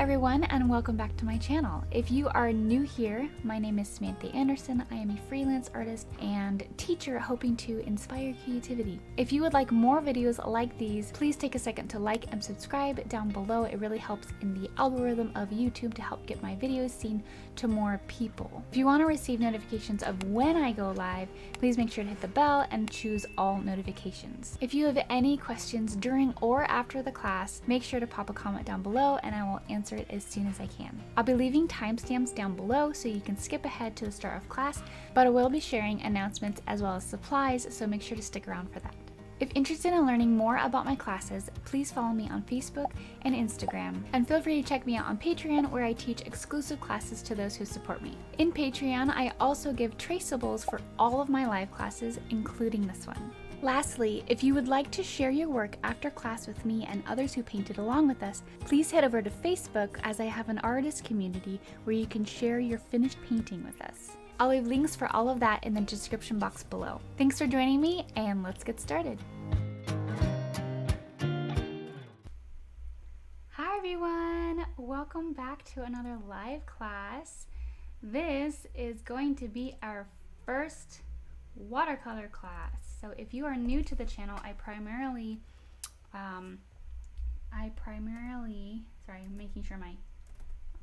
everyone, and welcome back to my channel. If you are new here, my name is Samantha Anderson. I am a freelance artist and teacher hoping to inspire creativity. If you would like more videos like these, please take a second to like and subscribe down below. It really helps in the algorithm of YouTube to help get my videos seen to more people. If you want to receive notifications of when I go live, please make sure to hit the bell and choose all notifications. If you have any questions during or after the class, make sure to pop a comment down below and I will answer it as soon as I can. I'll be leaving timestamps down below so you can skip ahead to the start of class, but I will be sharing announcements as well as supplies, so make sure to stick around for that. If interested in learning more about my classes, please follow me on Facebook and Instagram, and feel free to check me out on Patreon, where I teach exclusive classes to those who support me. In Patreon, I also give traceables for all of my live classes, including this one. Lastly, if you would like to share your work after class with me and others who painted along with us, please head over to Facebook, as I have an artist community where you can share your finished painting with us. I'll leave links for all of that in the description box below. Thanks for joining me, and let's get started. Hi everyone, welcome back to another live class. This is going to be our first watercolor class. So if you are new to the channel, I primarily, sorry, I'm making sure my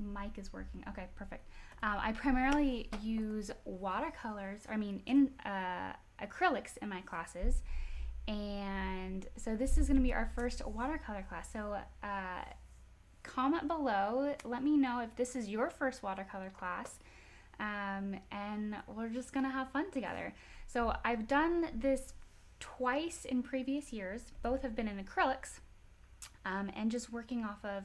mic is working. Okay, perfect. I primarily use watercolors, acrylics in my classes. And so this is going to be our first watercolor class. So comment below, let me know if this is your first watercolor class, and we're just going to have fun together. So I've done this twice in previous years. Both have been in acrylics, and just working off of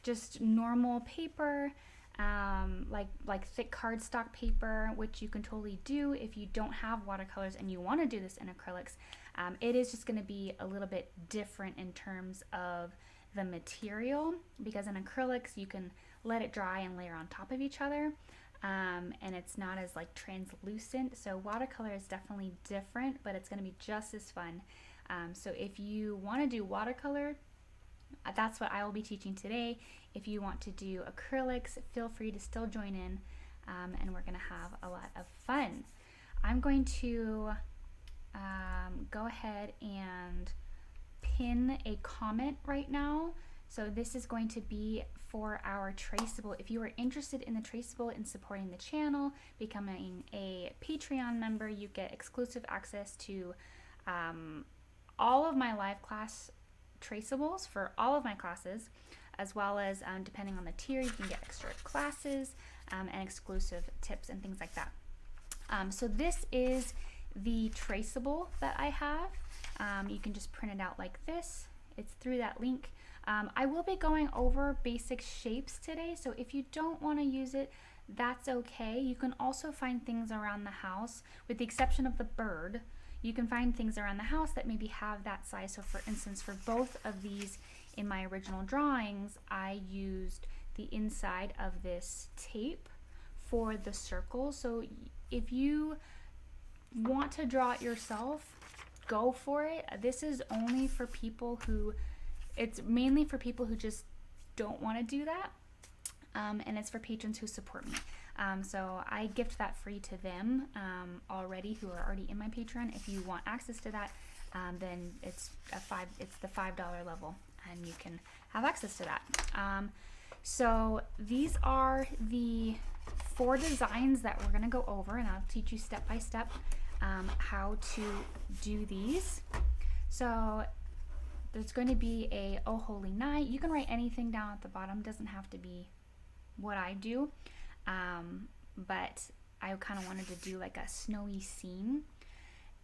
just normal paper, like thick cardstock paper, which you can totally do if you don't have watercolors and you want to do this in acrylics. It is just going to be a little bit different in terms of the material, because in acrylics you can let it dry and layer on top of each other. And it's not as like translucent. So watercolor is definitely different, but it's going to be just as fun. So if you want to do watercolor, that's what I will be teaching today. If you want to do acrylics, feel free to still join in, and we're going to have a lot of fun. I'm going to go ahead and pin a comment right now. So this is going to be for our traceable. If you are interested in the traceable and supporting the channel, becoming a Patreon member, you get exclusive access to all of my live class traceables for all of my classes, as well as depending on the tier, you can get extra classes and exclusive tips and things like that. So this is the traceable that I have. You can just print it out like this. It's through that link. I will be going over basic shapes today, so if you don't want to use it, that's okay. You can also find things around the house, with the exception of the bird. You can find things around the house that maybe have that size. So for instance, for both of these in my original drawings, I used the inside of this tape for the circle. So if you want to draw it yourself, go for it. This is only for people who, it's mainly for people who just don't want to do that, and it's for patrons who support me. So I gift that free to them already, who are already in my Patreon. If you want access to that, then it's the $5 level, and you can have access to that. So these are the 4 designs that we're going to go over, and I'll teach you step by step how to do these. So there's going to be a "Oh Holy Night." You can write anything down at the bottom. It doesn't have to be what I do, but I kind of wanted to do like a snowy scene.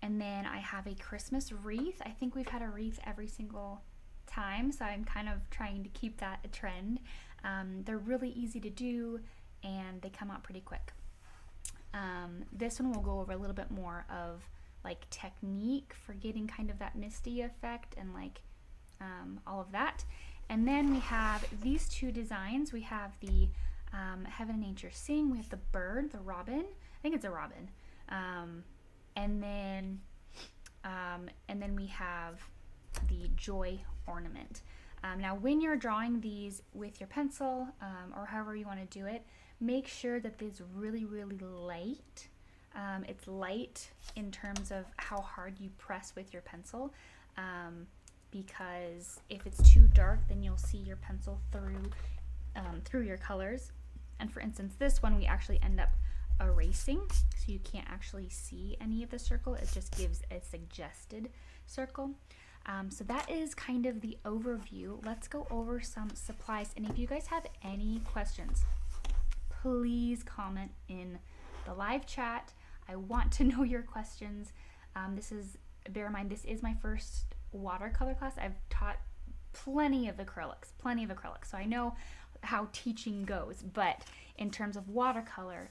And then I have a Christmas wreath. I think we've had a wreath every single time, so I'm kind of trying to keep that a trend. They're really easy to do, and they come out pretty quick. This one will go over a little bit more of like technique for getting kind of that misty effect and like all of that. And then we have these 2 designs. We have the Heaven and Nature Sing. We have the bird, the robin. I think it's a robin. And then we have the joy ornament. Now when you're drawing these with your pencil or however you want to do it, make sure that it's really, really light. It's light in terms of how hard you press with your pencil, because if it's too dark, then you'll see your pencil through your colors. And for instance, this one we actually end up erasing, so you can't actually see any of the circle. It just gives a suggested circle. So that is kind of the overview. Let's go over some supplies, and if you guys have any questions, please comment in the live chat. I want to know your questions. Bear in mind, this is my first watercolor class. I've taught plenty of acrylics, so I know how teaching goes, but in terms of watercolor,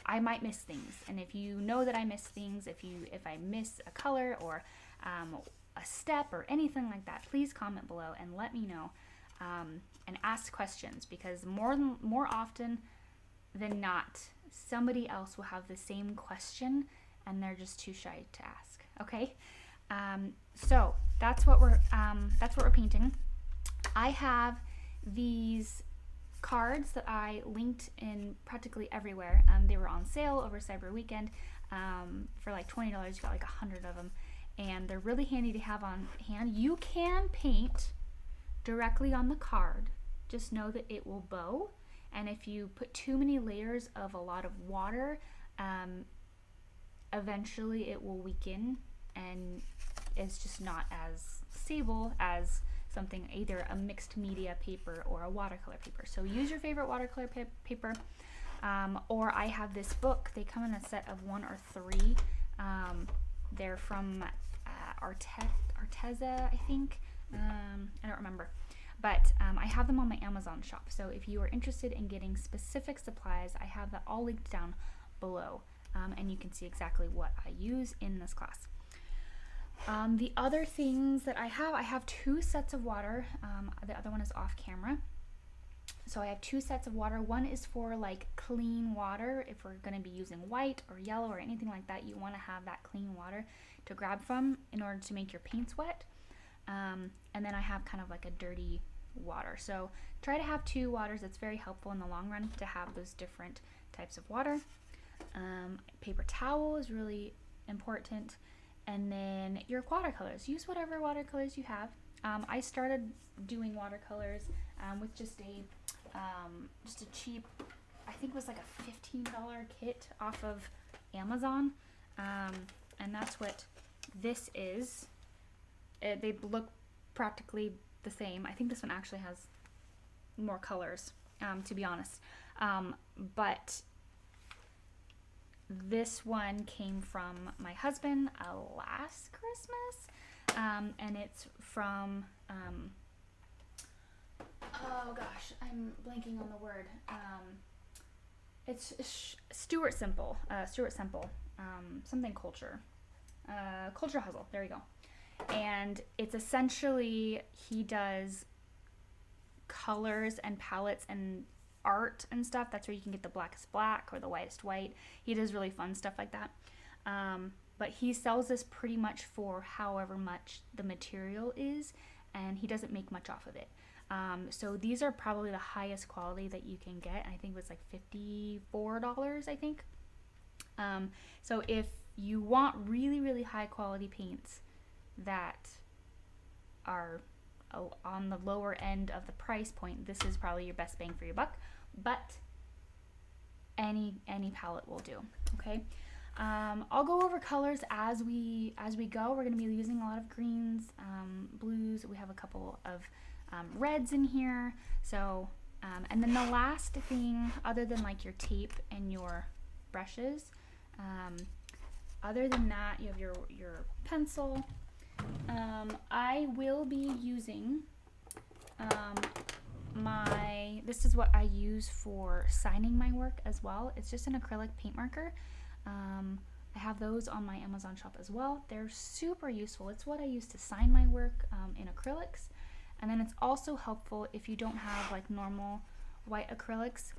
I might miss things, and if you know that I miss things, if I miss a color or a step or anything like that, please comment below and let me know, and ask questions, because more often than not, somebody else will have the same question and they're just too shy to ask. Okay, so that's what we're painting. I have these cards that I linked in practically everywhere. They were on sale over Cyber Weekend for like $20. You got like 100 of them, and they're really handy to have on hand. You can paint directly on the card. Just know that it will bow, and if you put too many layers of a lot of water, eventually it will weaken, and it's just not as stable as something, either a mixed media paper or a watercolor paper. So use your favorite watercolor paper, or I have this book. They come in a set of 1 or 3. They're from Arteza, I think. I don't remember, but I have them on my Amazon shop. So if you are interested in getting specific supplies, I have that all linked down below, and you can see exactly what I use in this class. The other things that I have 2 sets of water. The other one is off camera. So I have 2 sets of water. One is for like clean water. If we're going to be using white or yellow or anything like that, you want to have that clean water to grab from in order to make your paints wet. And then I have kind of like a dirty water. So try to have 2 waters. It's very helpful in the long run to have those different types of water. Paper towel is really important. And then your watercolors. Use whatever watercolors you have. I started doing watercolors with just a cheap, I think it was like a $15 kit off of Amazon, and that's what this is. They look practically the same. I think this one actually has more colors, to be honest, but this one came from my husband last Christmas, and it's from, oh gosh, I'm blanking on the word. It's Stuart Simple, something culture hustle. There you go. And it's essentially, he does colors and palettes and art and stuff. That's where you can get the blackest black or the whitest white. He does really fun stuff like that. But he sells this pretty much for however much the material is, and he doesn't make much off of it. So these are probably the highest quality that you can get. I think it was like $54, I think. So if you want really, really high quality paints that are on the lower end of the price point, this is probably your best bang for your buck, but any palette will do. Okay, I'll go over colors as we go. We're going to be using a lot of greens, blues. We have a couple of reds in here. So and then the last thing, other than like your tape and your brushes, other than that, you have your pencil. I will be using this is what I use for signing my work as well. It's just an acrylic paint marker. I have those on my Amazon shop as well. They're super useful. It's what I use to sign my work in acrylics. And then it's also helpful if you don't have like normal white acrylics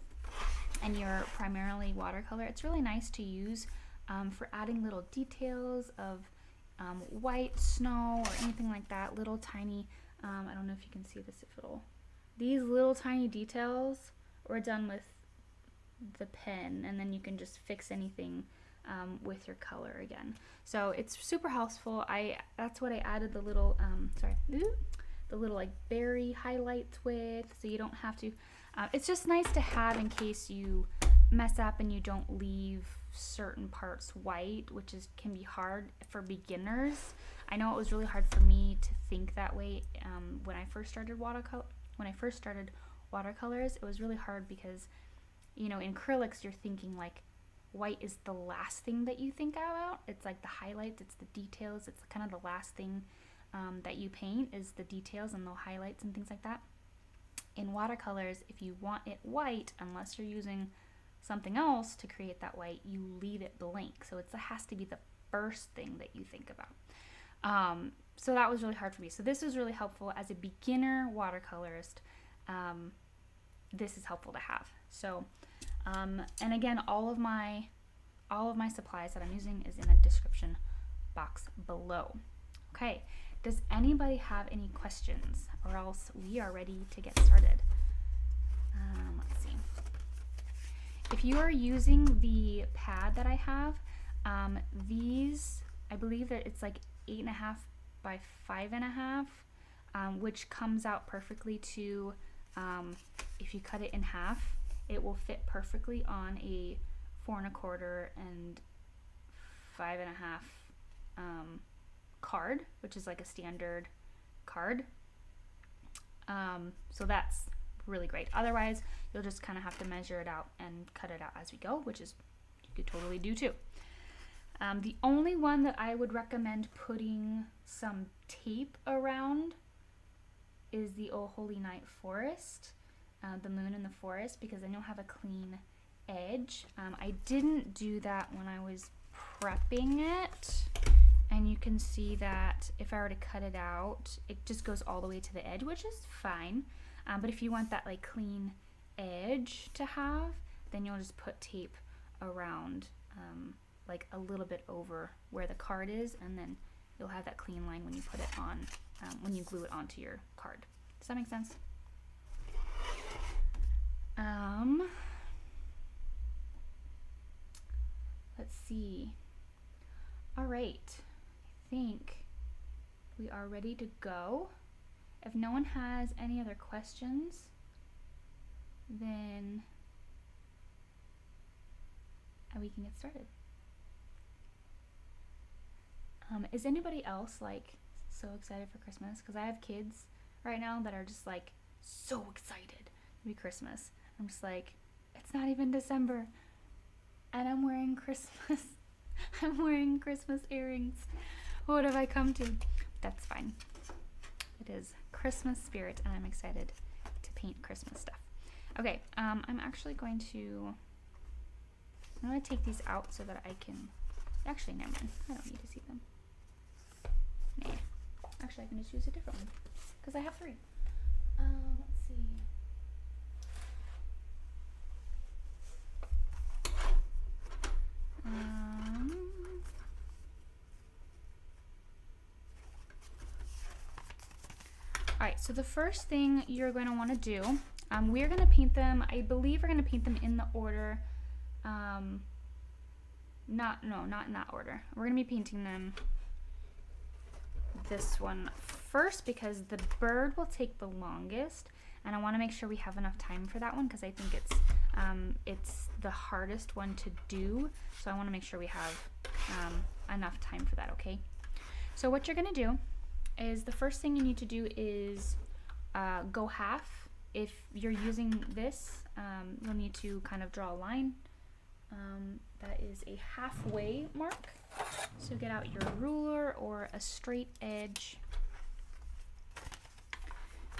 and you're primarily watercolor. It's really nice to use for adding little details of white, snow, or anything like that, little tiny I don't know if you can see this, if it'll, these little tiny details were done with the pen, and then you can just fix anything with your color again. So it's super helpful. That's what I added the little the little like berry highlights with, so you don't have to. It's just nice to have in case you mess up and you don't leave certain parts white, which can be hard for beginners. I know it was really hard for me to think that way when I first started watercolors. It was really hard because, you know, in acrylics you're thinking like white is the last thing that you think about. It's like the highlights, it's the details, it's kind of the last thing that you paint is the details and the highlights and things like that. In watercolors, if you want it white, unless you're using something else to create that white, you leave it blank. So it has to be the first thing that you think about. So that was really hard for me. So this was really helpful as a beginner watercolorist. This is helpful to have. So, and again, all of my supplies that I'm using is in the description box below. Okay. Does anybody have any questions, or else we are ready to get started? Let's see. If you are using the pad that I have, these, I believe that it's like 8.5 by 5.5, which comes out perfectly to, if you cut it in half, it will fit perfectly on a 4.25 and 5.5 card, which is like a standard card. So that's really great. Otherwise, you'll just kind of have to measure it out and cut it out as we go, which is you could totally do too. The only one that I would recommend putting some tape around is the Oh Holy Night Forest, the moon in the forest, because then you'll have a clean edge. I didn't do that when I was prepping it. And you can see that if I were to cut it out, it just goes all the way to the edge, which is fine. But if you want that like clean edge to have, then you'll just put tape around like a little bit over where the card is, and then you'll have that clean line when you put it on, when you glue it onto your card. Does that make sense? Let's see. All right. I think we are ready to go. If no one has any other questions, then we can get started. Is anybody else like so excited for Christmas? Because I have kids right now that are just like so excited to be Christmas. I'm just like, it's not even December and I'm wearing Christmas earrings. What have I come to? That's fine. It is Christmas spirit and I'm excited to paint Christmas stuff. Okay, I'm actually going to take these out so that I can, actually never mind, I don't need to see them. Nah, actually I can just use a different one because I have 3. Let's see. Alright, so the first thing you're going to want to do, we're going to paint them, I believe we're going to paint them in the order, not in that order. We're going to be painting them this one first because the bird will take the longest, and I want to make sure we have enough time for that one because I think it's the hardest one to do, so I want to make sure we have enough time for that, okay? So what you're going to do is the first thing you need to do is go half. If you're using this, you'll need to kind of draw a line. That is a halfway mark. So get out your ruler or a straight edge.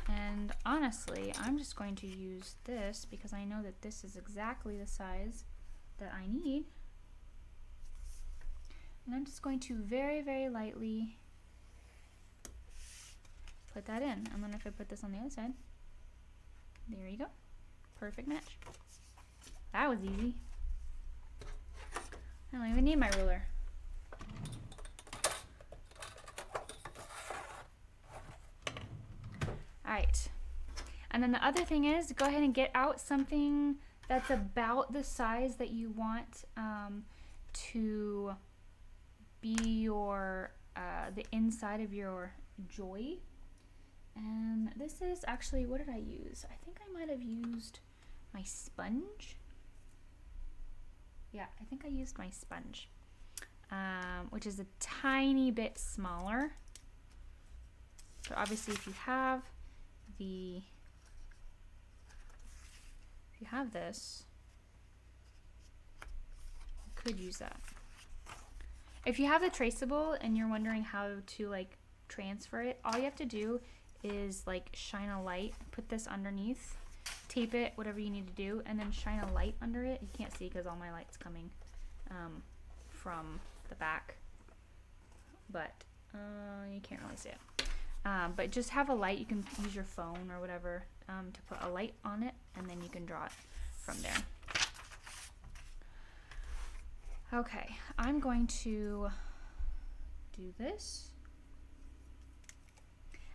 And honestly, I'm just going to use this because I know that this is exactly the size that I need. And I'm just going to very, very lightly put that in. And then if I put this on the other side, there you go. Perfect match. That was easy. I don't even need my ruler. All right. And then the other thing is, go ahead and get out something that's about the size that you want to be your the inside of your joy. And this is actually, what did I use? I think I might have used my sponge. Yeah, I think I used my sponge, which is a tiny bit smaller. So obviously if you have this, you could use that. If you have the traceable and you're wondering how to like transfer it, all you have to do is like shine a light, put this underneath, tape it, whatever you need to do, and then shine a light under it. You can't see because all my light's coming from the back, but you can't really see it. But just have a light. You can use your phone or whatever to put a light on it, and then you can draw it from there. Okay, I'm going to do this.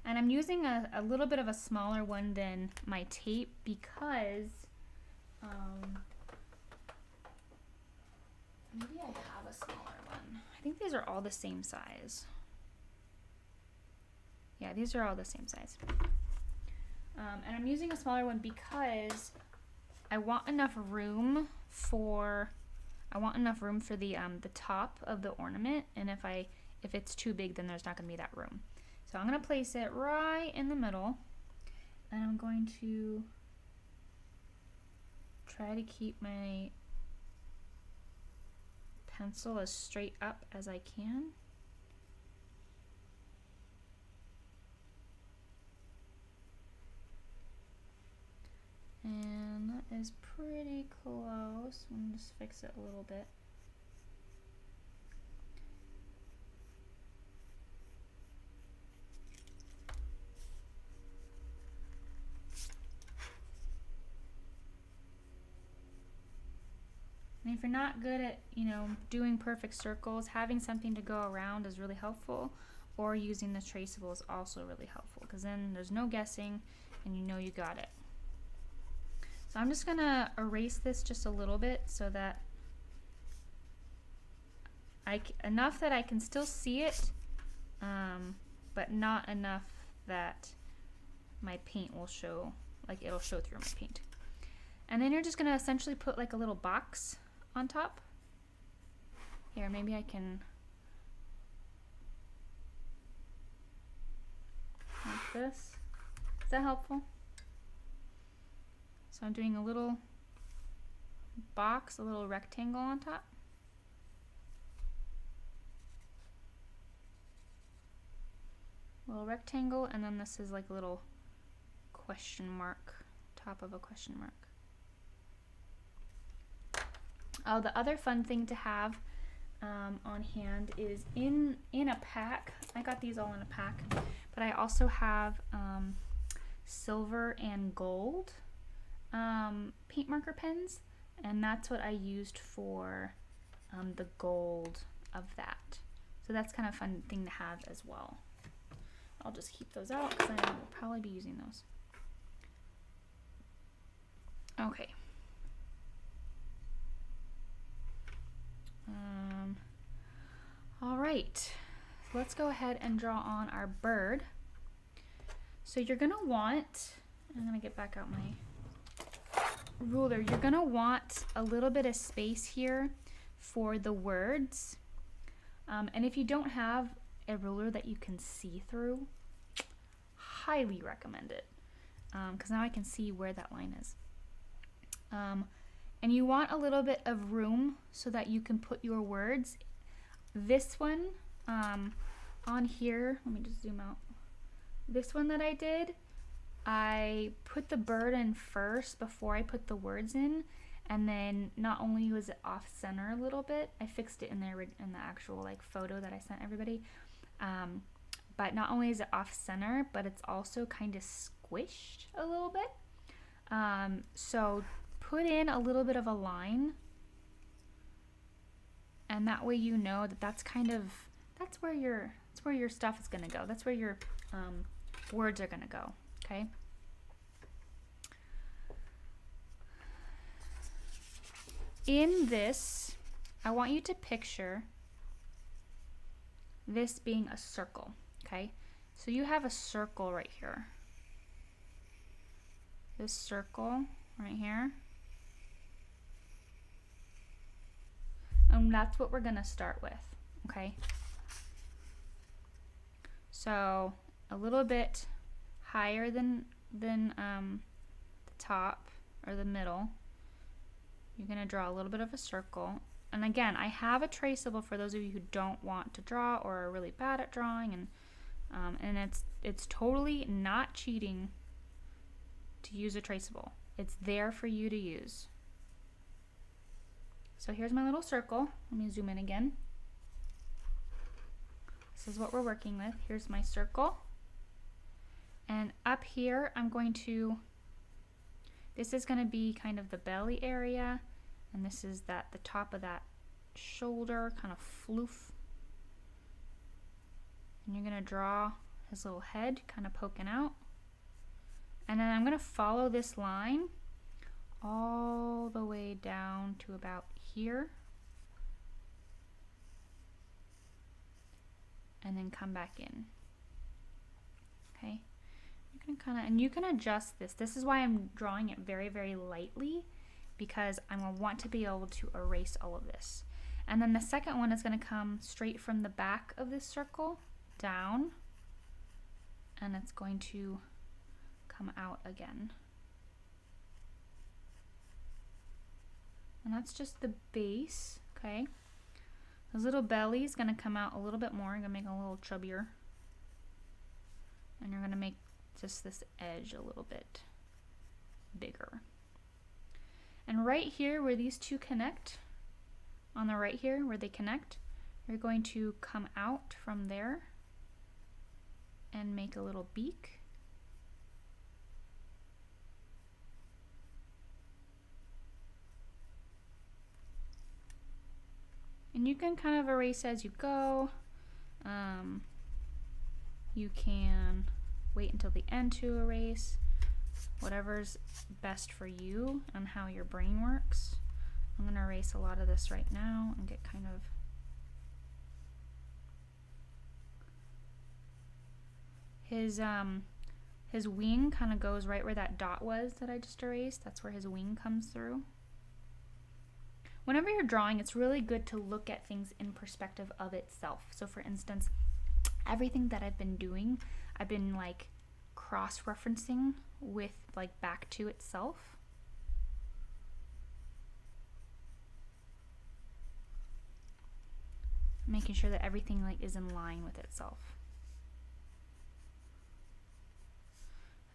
And I'm using a little bit of a smaller one than my tape because maybe I have a smaller one. I think these are all the same size. Yeah, these are all the same size. And I'm using a smaller one because I want enough room for the top of the ornament, and if it's too big, then there's not going to be that room. So I'm going to place it right in the middle, and I'm going to try to keep my pencil as straight up as I can. And that is pretty close. I'm going to just fix it a little bit. And if you're not good at, doing perfect circles, having something to go around is really helpful, or using the traceable is also really helpful, because then there's no guessing and you know you got it. So I'm just gonna erase this just a little bit so that enough that I can still see it, but not enough that my paint will show, like it'll show through my paint. And then you're just gonna essentially put like a little box on top. Here, maybe I can, like this. Is that helpful? So I'm doing a little box, a little rectangle on top. A little rectangle, and then this is like a little question mark, top of a question mark. Oh, the other fun thing to have on hand is in a pack. I got these all in a pack, but I also have silver and gold paint marker pens, and that's what I used for the gold of that. So that's kind of a fun thing to have as well. I'll just keep those out because I will probably be using those. Okay. All right, so let's go ahead and draw on our bird. So you're gonna want, I'm gonna get back out my ruler. You're gonna want a little bit of space here for the words. And if you don't have a ruler that you can see through, highly recommend it, because now I can see where that line is. And you want a little bit of room so that you can put your words. This one on here, let me just zoom out. This one that I did, I put the bird in first before I put the words in, and then not only was it off center a little bit, I fixed it in there in the actual like photo that I sent everybody. But not only is it off center, but it's also kind of squished a little bit. So put in a little bit of a line, and that way you know that that's where your stuff is gonna go. That's where your words are gonna go. okay? In this, I want you to picture this being a circle, okay? So you have a circle right here. This circle right here. And that's what we're gonna start with, okay? So a little bit higher than the top or the middle. You're gonna draw a little bit of a circle. And again, I have a traceable for those of you who don't want to draw or are really bad at drawing, and it's totally not cheating to use a traceable. It's there for you to use. So here's my little circle. Let me zoom in again. This is what we're working with. Here's my circle. And up here, this is gonna be kind of the belly area, and this is the top of that shoulder, kind of floof. And you're gonna draw his little head kind of poking out. And then I'm gonna follow this line all the way down to about here. And then come back in. Okay. You can adjust this. This is why I'm drawing it very, very lightly, because I'm going to want to be able to erase all of this. And then the second one is going to come straight from the back of this circle down, and it's going to come out again. And that's just the base, okay? This little belly is going to come out a little bit more. I'm going to make it a little chubbier. And you're going to make just this edge a little bit bigger. And right here where these two connect, on the right here where they connect, you're going to come out from there and make a little beak. And you can kind of erase as you go. You can wait until the end to erase, whatever's best for you and how your brain works. I'm going to erase a lot of this right now and get kind of his wing kind of goes right where that dot was that I just erased. That's where his wing comes through. Whenever you're drawing, it's really good to look at things in perspective of itself. So for instance, everything that I've been doing, I've been like cross-referencing with like back to itself. Making sure that everything like is in line with itself.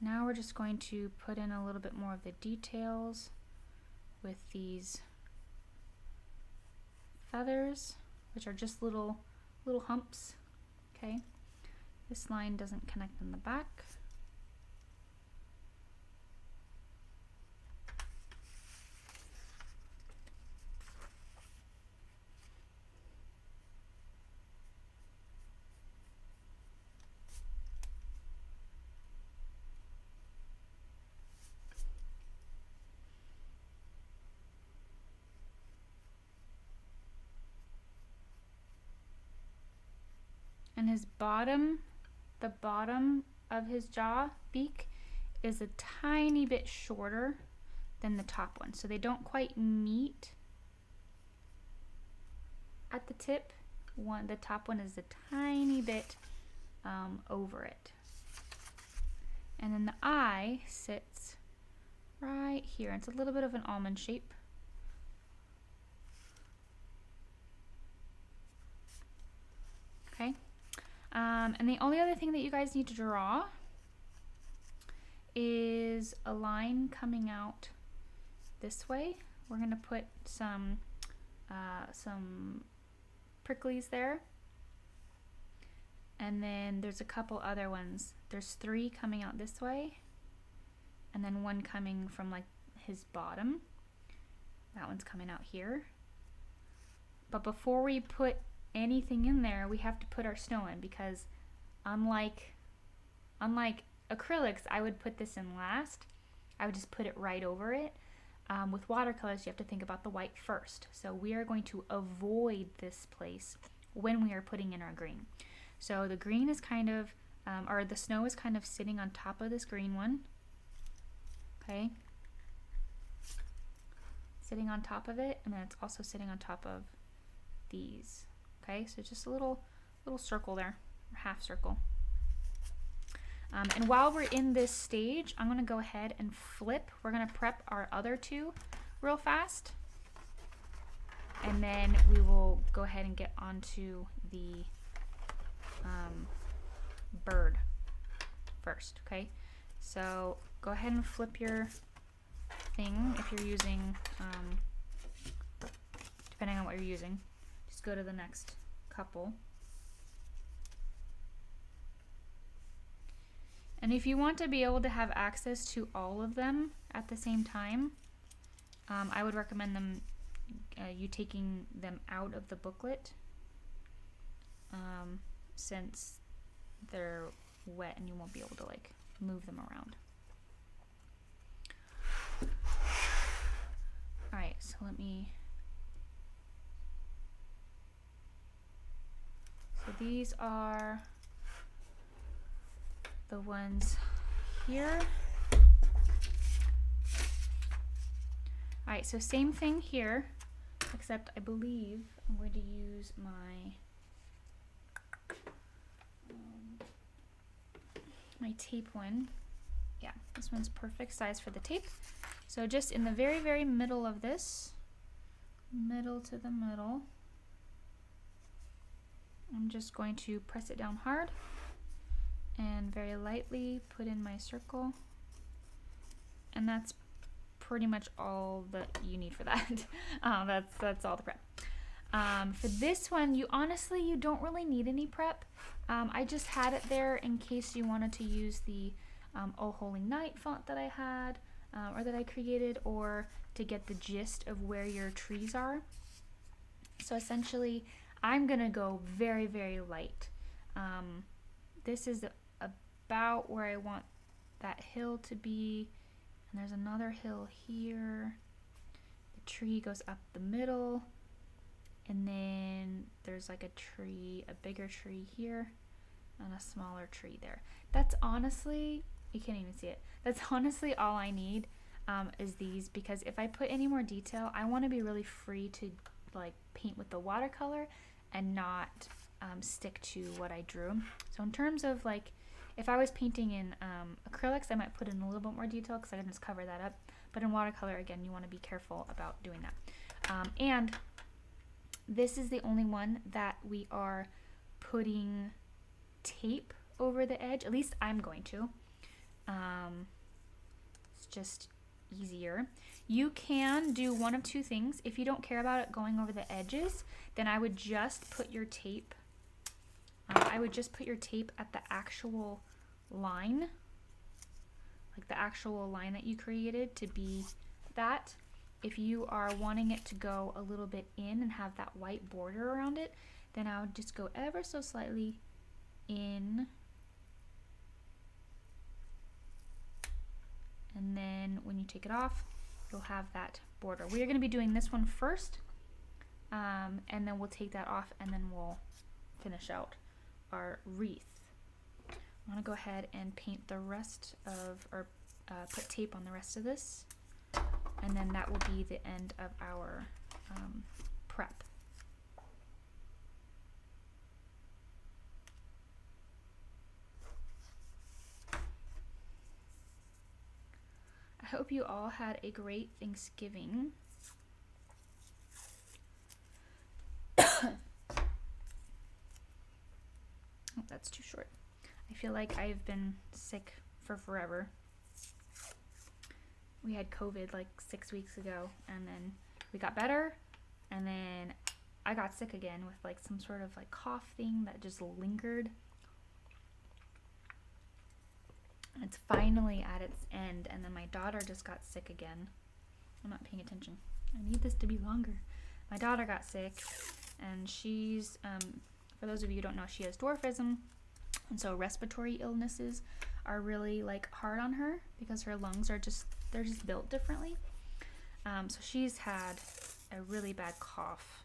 Now we're just going to put in a little bit more of the details with these feathers, which are just little humps. Okay, this line doesn't connect in the back. And his bottom, the bottom of his jaw beak is a tiny bit shorter than the top one. So they don't quite meet at the tip. The top one is a tiny bit over it. And then the eye sits right here. It's a little bit of an almond shape. Okay. And the only other thing that you guys need to draw is a line coming out this way. We're going to put some pricklies there. And then there's a couple other ones. There's 3 coming out this way. And then one coming from like his bottom. That one's coming out here. But before we put anything in there, we have to put our snow in, because unlike acrylics, I would put this in last. I would just put it right over it. With watercolors, you have to think about the white first. So we are going to avoid this place when we are putting in our green. So the green is kind of, or the snow is kind of sitting on top of this green one. Okay. Sitting on top of it, and then it's also sitting on top of these. Okay, so just a little circle there, or half circle. And while we're in this stage, I'm going to go ahead and flip. We're going to prep our other two real fast. And then we will go ahead and get onto the bird first, okay? So go ahead and flip your thing if you're using, depending on what you're using. Just go to the next couple. And if you want to be able to have access to all of them at the same time, I would recommend them, you taking them out of the booklet, since they're wet and you won't be able to like move them around. Alright, so so these are the ones here. Alright, so same thing here, except I believe I'm going to use my tape one. Yeah, this one's perfect size for the tape. So just in the very, very middle of this, middle to the middle, I'm just going to press it down hard and very lightly put in my circle, and that's pretty much all that you need for that. That's all the prep. For this one, you don't really need any prep. I just had it there in case you wanted to use the Oh Holy Night font that I had, or that I created, or to get the gist of where your trees are. So essentially, I'm gonna go very, very light. This is about where I want that hill to be, and there's another hill here. The tree goes up the middle, and then there's like a bigger tree here, and a smaller tree there. That's honestly, you can't even see it. That's honestly all I need, is these, because if I put any more detail, I want to be really free to like paint with the watercolor and not stick to what I drew. So in terms of like, if I was painting in acrylics, I might put in a little bit more detail because I can just cover that up. But in watercolor, again, you want to be careful about doing that. And this is the only one that we are putting tape over the edge. At least I'm going to. It's just easier. You can do one of two things. If you don't care about it going over the edges, then I would just put your tape at the actual line, like the actual line that you created to be that. If you are wanting it to go a little bit in and have that white border around it, then I would just go ever so slightly in, and then when you take it off, you'll have that border. We are going to be doing this one first, and then we'll take that off, and then we'll finish out our wreath. I'm going to go ahead and paint the rest of, or put tape on the rest of this, and then that will be the end of our prep. I hope you all had a great Thanksgiving. Oh, that's too short. I feel like I've been sick for forever. We had COVID like 6 weeks ago, and then we got better, and then I got sick again with like some sort of like cough thing that just lingered. And it's finally at its end, and then my daughter just got sick again. I'm not paying attention. I need this to be longer. My daughter got sick, and she's, for those of you who don't know, she has dwarfism, and so respiratory illnesses are really like hard on her because her lungs are they're just built differently. So she's had a really bad cough,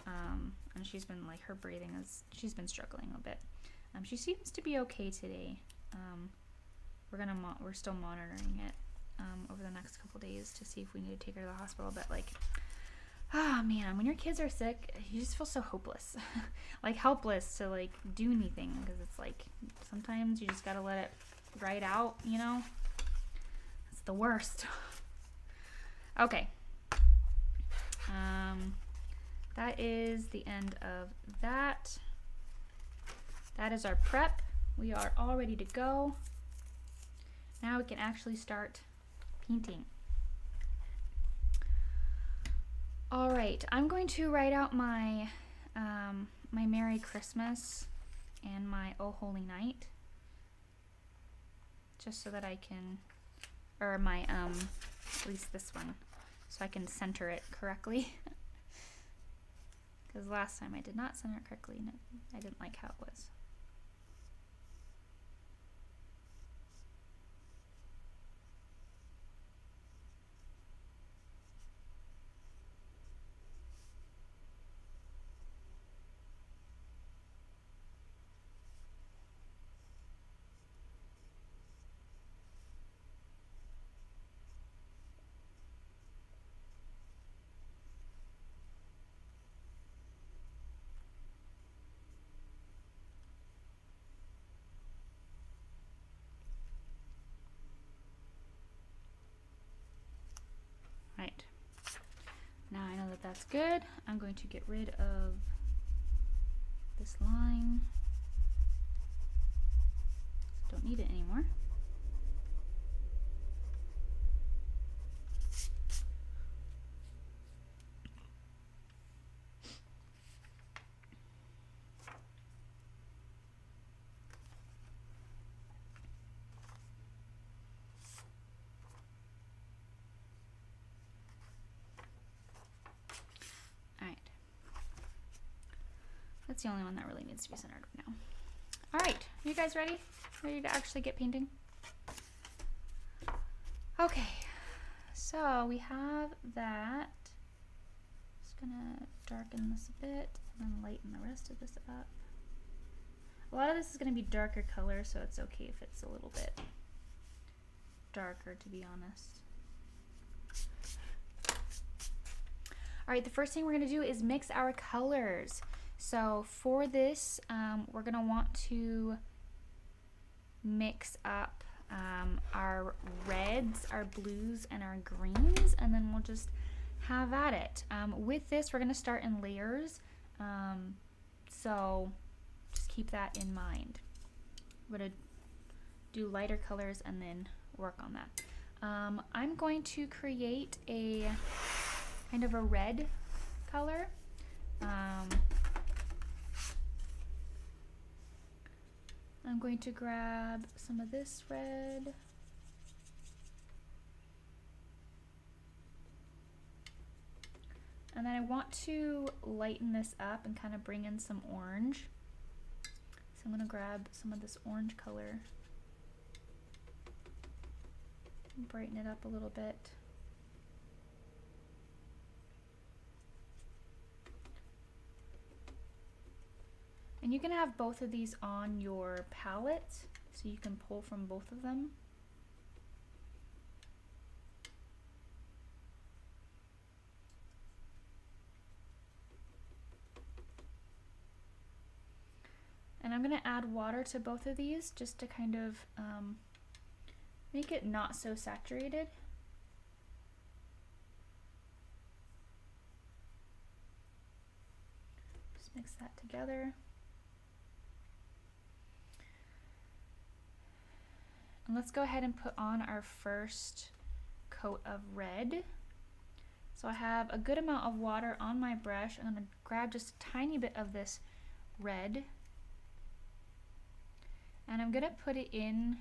and she's been like, her breathing she's been struggling a bit. She seems to be okay today. We're still monitoring it over the next couple days to see if we need to take her to the hospital. But like, ah, man, when your kids are sick, you just feel so hopeless, like helpless to like do anything, because it's like sometimes you just gotta let it ride out, you know. It's the worst. Okay. That is the end of that. That is our prep. We are all ready to go. Now we can actually start painting. All right, I'm going to write out my my Merry Christmas and my Oh Holy Night, just so that I can, or my at least this one, so I can center it correctly. Because last time I did not center it correctly and I didn't like how it was. Right, now I know that that's good. I'm going to get rid of this line. Don't need it anymore. That's the only one that really needs to be centered now. All right, you guys ready? Ready to actually get painting? Okay, so we have that. Just gonna darken this a bit and then lighten the rest of this up. A lot of this is gonna be darker color, so it's okay if it's a little bit darker, to be honest. All right, the first thing we're gonna do is mix our colors. So for this, we're gonna want to mix up our reds, our blues, and our greens, and then we'll just have at it. With this, we're gonna start in layers, so just keep that in mind. We're gonna do lighter colors and then work on that. I'm going to create a kind of a red color. I'm going to grab some of this red. And then I want to lighten this up and kind of bring in some orange. So I'm going to grab some of this orange color and brighten it up a little bit. And you can have both of these on your palette, so you can pull from both of them. And I'm going to add water to both of these just to kind of make it not so saturated. Just mix that together. And let's go ahead and put on our first coat of red. So I have a good amount of water on my brush. I'm going to grab just a tiny bit of this red, and I'm going to put it in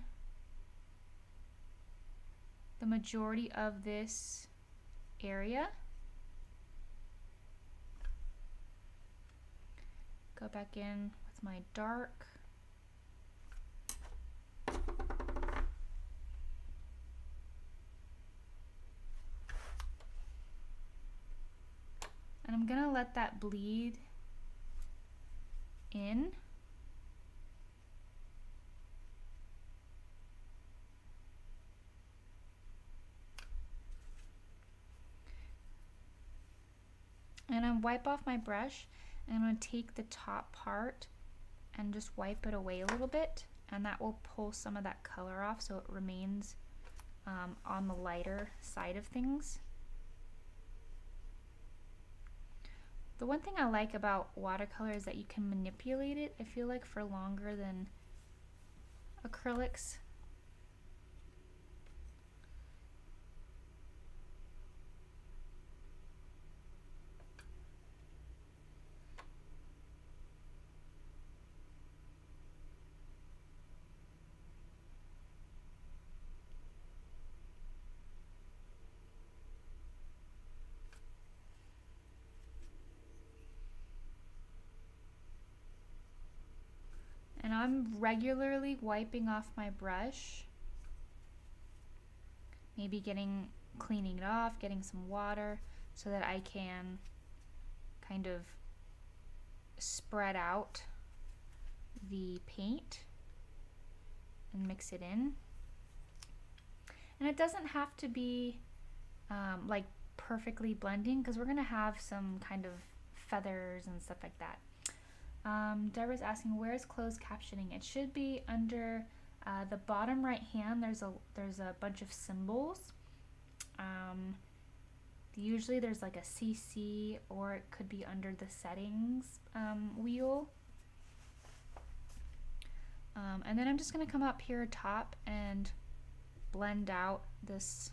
the majority of this area. Go back in with my dark. gonna let that bleed in. And I'm wipe off my brush, and I'm going to take the top part and just wipe it away a little bit, and that will pull some of that color off so it remains on the lighter side of things. The one thing I like about watercolor is that you can manipulate it, I feel like, for longer than acrylics. And I'm regularly wiping off my brush, maybe cleaning it off, getting some water so that I can kind of spread out the paint and mix it in. And it doesn't have to be like perfectly blending, because we're gonna have some kind of feathers and stuff like that. Deborah's asking, where is closed captioning? It should be under the bottom right hand. There's a bunch of symbols. Usually there's like a CC, or it could be under the settings wheel. And then I'm just going to come up here top and blend out this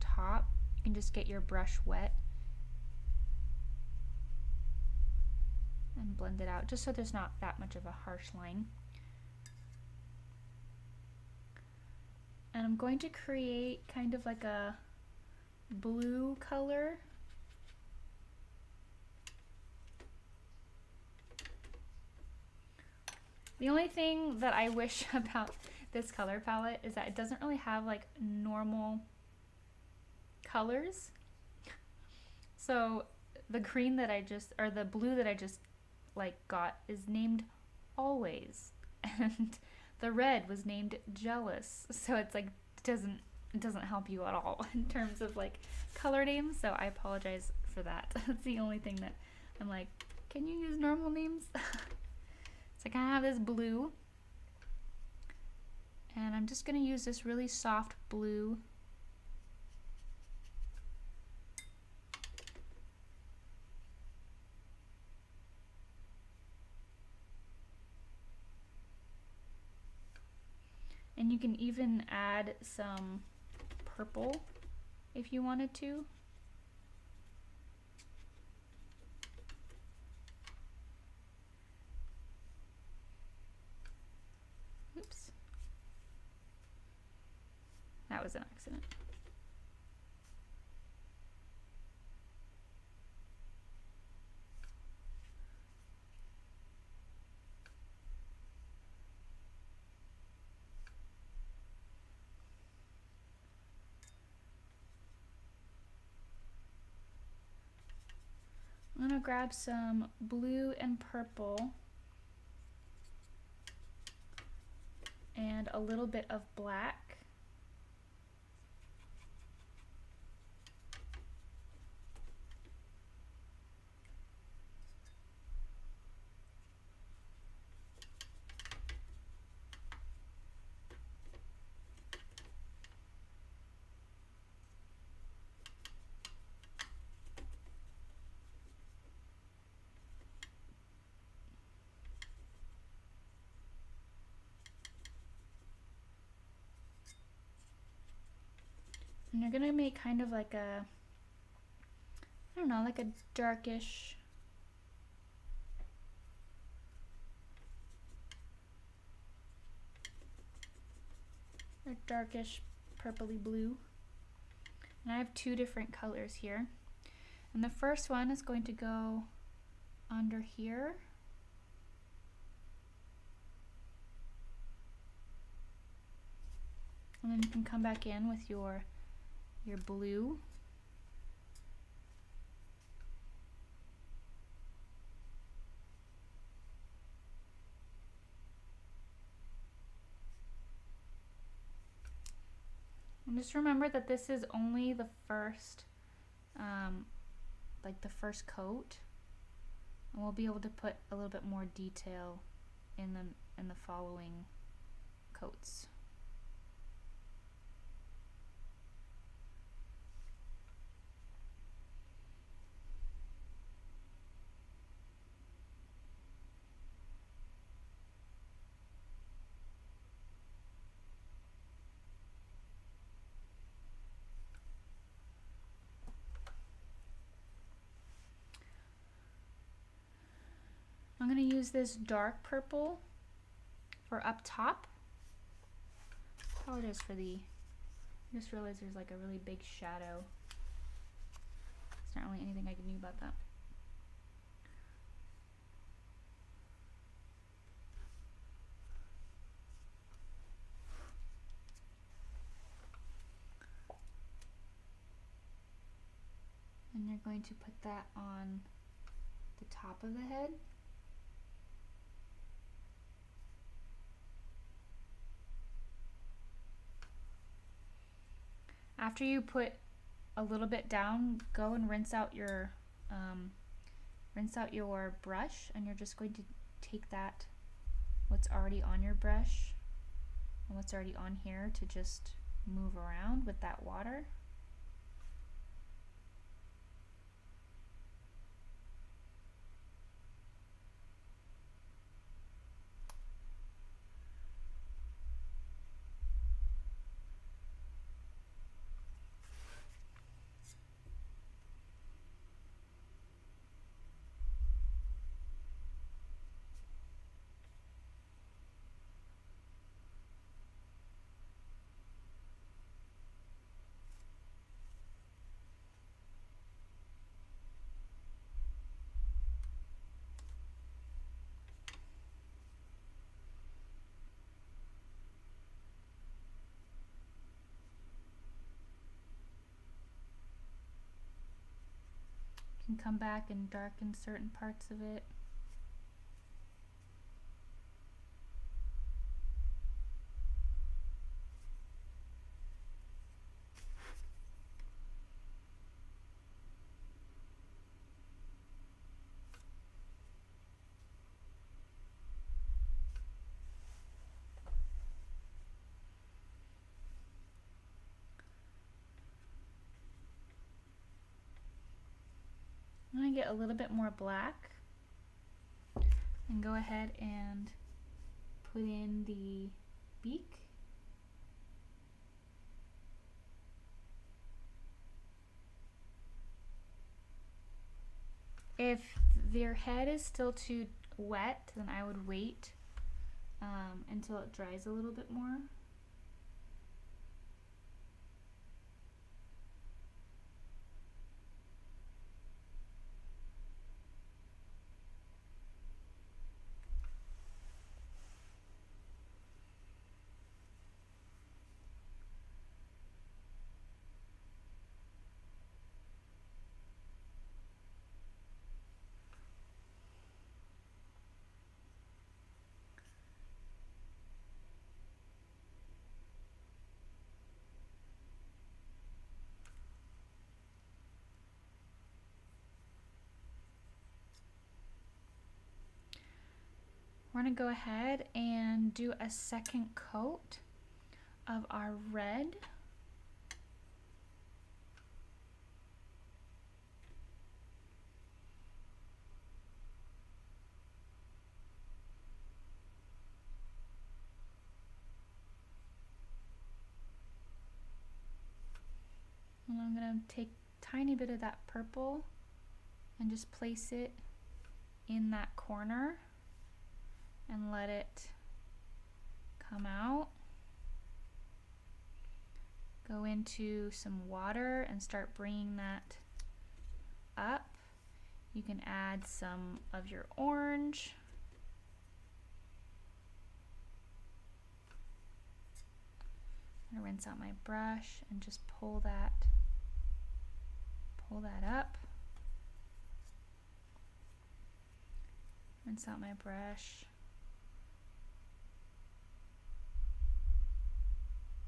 top. You can just get your brush wet and blend it out, just so there's not that much of a harsh line. And I'm going to create kind of like a blue color. The only thing that I wish about this color palette is that it doesn't really have like normal colors. So the green that I just, or the blue that I just got is named Always, and the red was named Jealous. So it's like it doesn't help you at all in terms of like color names. So I apologize for that. That's the only thing that I'm like, can you use normal names? So I kind of have this blue, and I'm just going to use this really soft blue. And you can even add some purple if you wanted to. Oops. That was an accident. I'm gonna grab some blue and purple and a little bit of black. And you're gonna make kind of like a, I don't know, like a darkish purpley blue. And I have two different colors here. And the first one is going to go under here. And then you can come back in with your blue. And just remember that this is only the first, like the first coat, and we'll be able to put a little bit more detail in the following coats. I'm going to use this dark purple for up top. Apologize for the, I just realized there's like a really big shadow. There's not really anything I can do about that. And you're going to put that on the top of the head. After you put a little bit down, go and rinse out your brush, and you're just going to take that, what's already on your brush and what's already on here, to just move around with that water. You can come back and darken certain parts of it. I'm going to get a little bit more black and go ahead and put in the beak. If their head is still too wet, then I would wait until it dries a little bit more. We're going to go ahead and do a second coat of our red. And I'm going to take a tiny bit of that purple and just place it in that corner and let it come out. Go into some water and start bringing that up. You can add some of your orange. I'm gonna rinse out my brush and just pull that up. Rinse out my brush.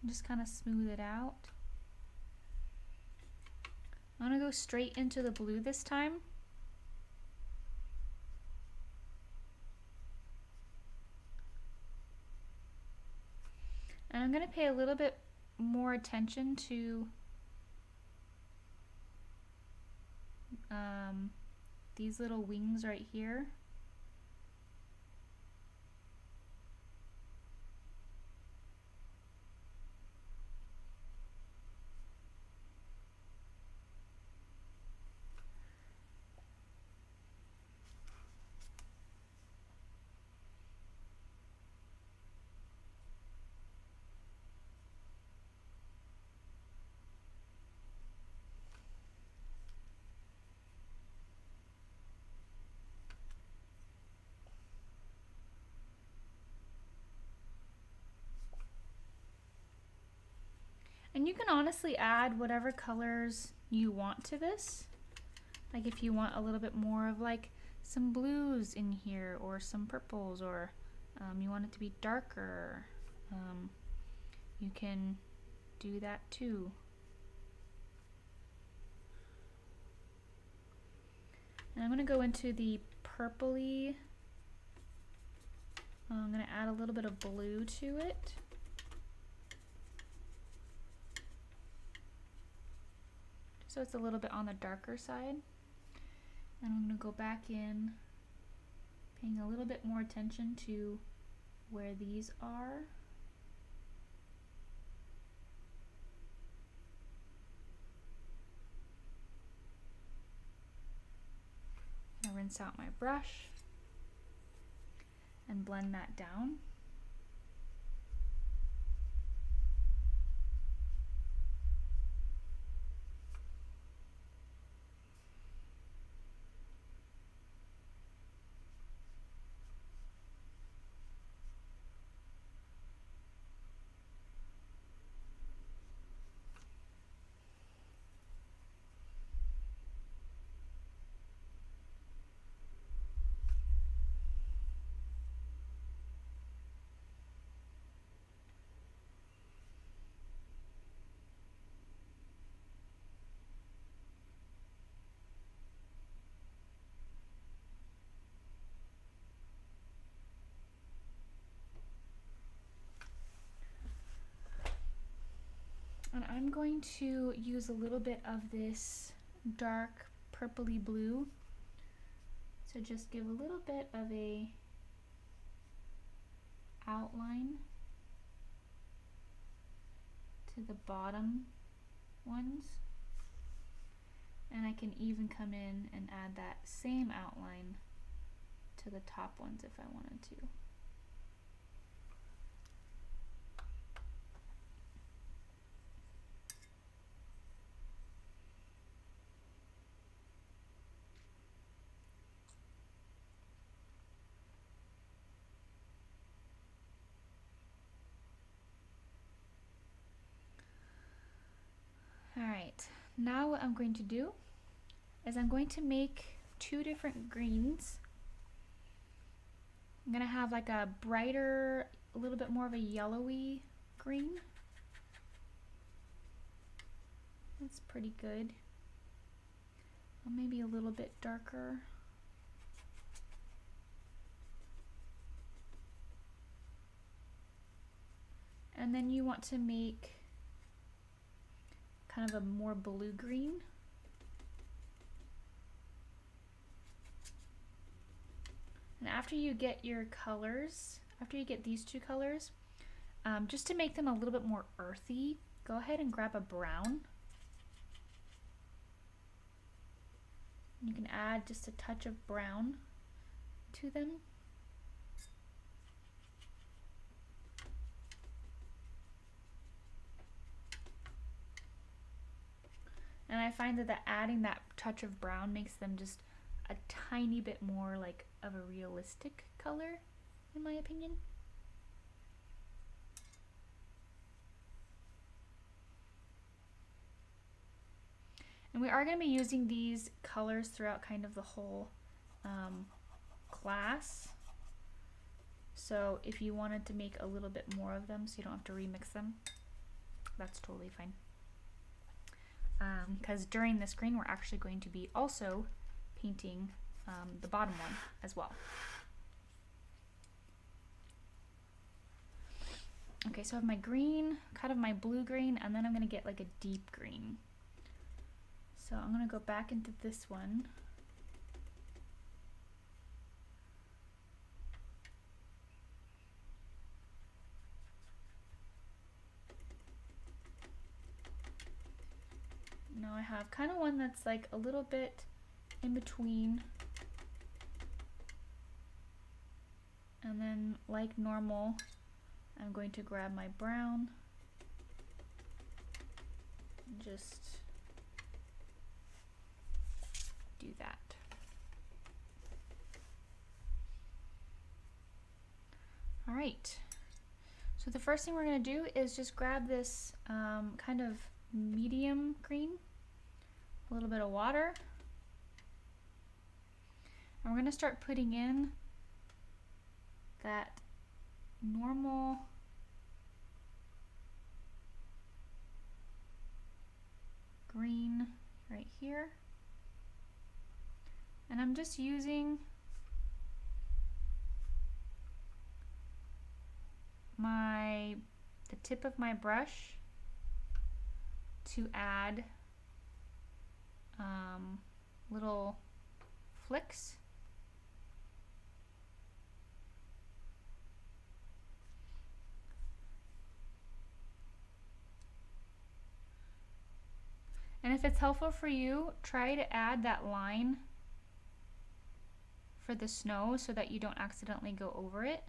Just kind of smooth it out. I'm going to go straight into the blue this time. And I'm going to pay a little bit more attention to these little wings right here. And you can honestly add whatever colors you want to this. Like if you want a little bit more of like some blues in here or some purples, or you want it to be darker, you can do that too. And I'm going to go into the purpley. I'm going to add a little bit of blue to it. So it's a little bit on the darker side. And I'm going to go back in, paying a little bit more attention to where these are. I'm going to rinse out my brush and blend that down. And I'm going to use a little bit of this dark purpley blue to just give a little bit of a outline to the bottom ones. And I can even come in and add that same outline to the top ones if I wanted to. Alright, now what I'm going to do is I'm going to make two different greens. I'm going to have like a brighter, a little bit more of a yellowy green. That's pretty good. Maybe a little bit darker. And then you want to make kind of a more blue green. And after you get your colors, after you get these two colors, just to make them a little bit more earthy, go ahead and grab a brown. You can add just a touch of brown to them. And I find that adding that touch of brown makes them just a tiny bit more like of a realistic color, in my opinion. And we are going to be using these colors throughout kind of the whole class. So if you wanted to make a little bit more of them so you don't have to remix them, that's totally fine. Because during this green, we're actually going to be also painting the bottom one as well. Okay, so I have my green, kind of my blue green, and then I'm going to get like a deep green. So I'm going to go back into this one. Now I have kind of one that's like a little bit in between. And then like normal, I'm going to grab my brown and just do that. All right, so the first thing we're going to do is just grab this kind of medium green, a little bit of water, and we're going to start putting in that normal green right here. And I'm just using the tip of my brush to add little flicks. And if it's helpful for you, try to add that line for the snow so that you don't accidentally go over it.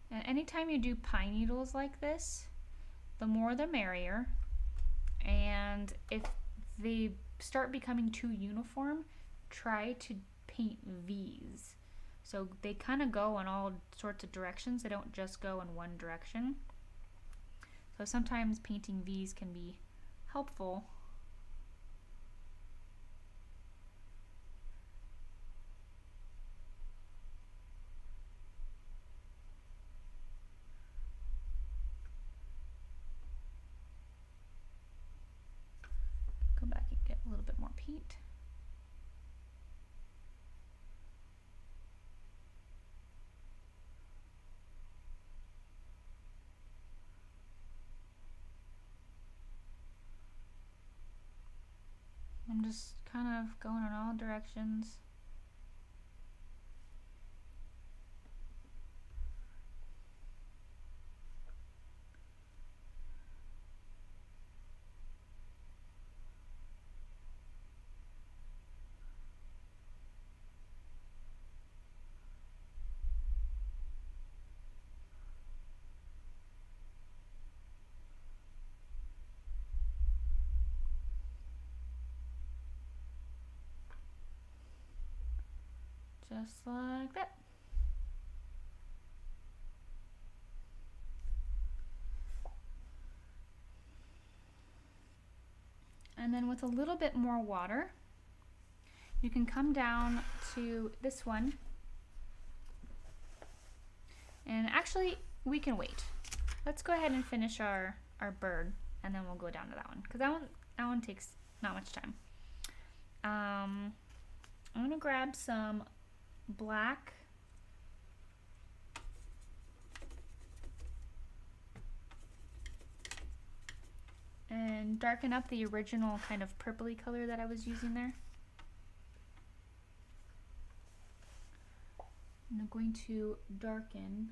And anytime you do pine needles like this, the more the merrier. And if they start becoming too uniform, try to paint V's. So they kind of go in all sorts of directions. They don't just go in one direction. So sometimes painting V's can be helpful. Go back and get a little bit more paint. I'm just kind of going in all directions. Just like that. And then with a little bit more water, you can come down to this one. And actually, we can wait. Let's go ahead and finish our bird, and then we'll go down to that one, because that one takes not much time. I'm gonna grab some black and darken up the original kind of purpley color that I was using there. And I'm going to darken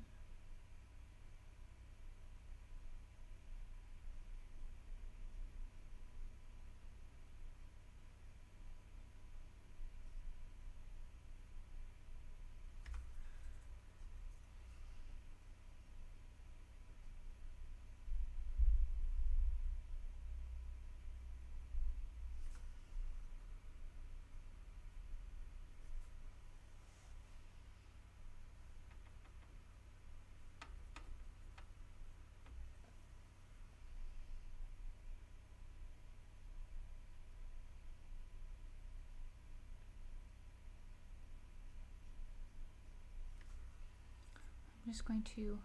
just going to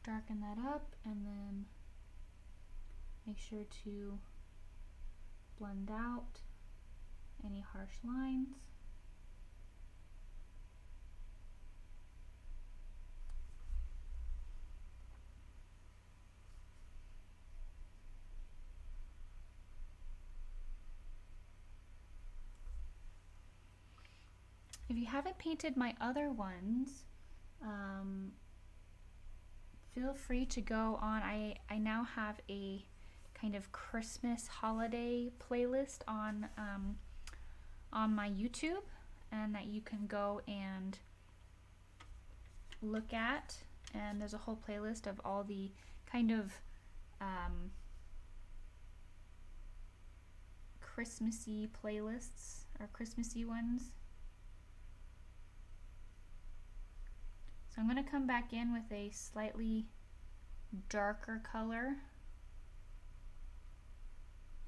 darken that up and then make sure to blend out any harsh lines. If you haven't painted my other ones, feel free to go on. I now have a kind of Christmas holiday playlist on my YouTube, and that you can go and look at. And there's a whole playlist of all the kind of Christmassy playlists, or Christmassy ones. So I'm going to come back in with a slightly darker color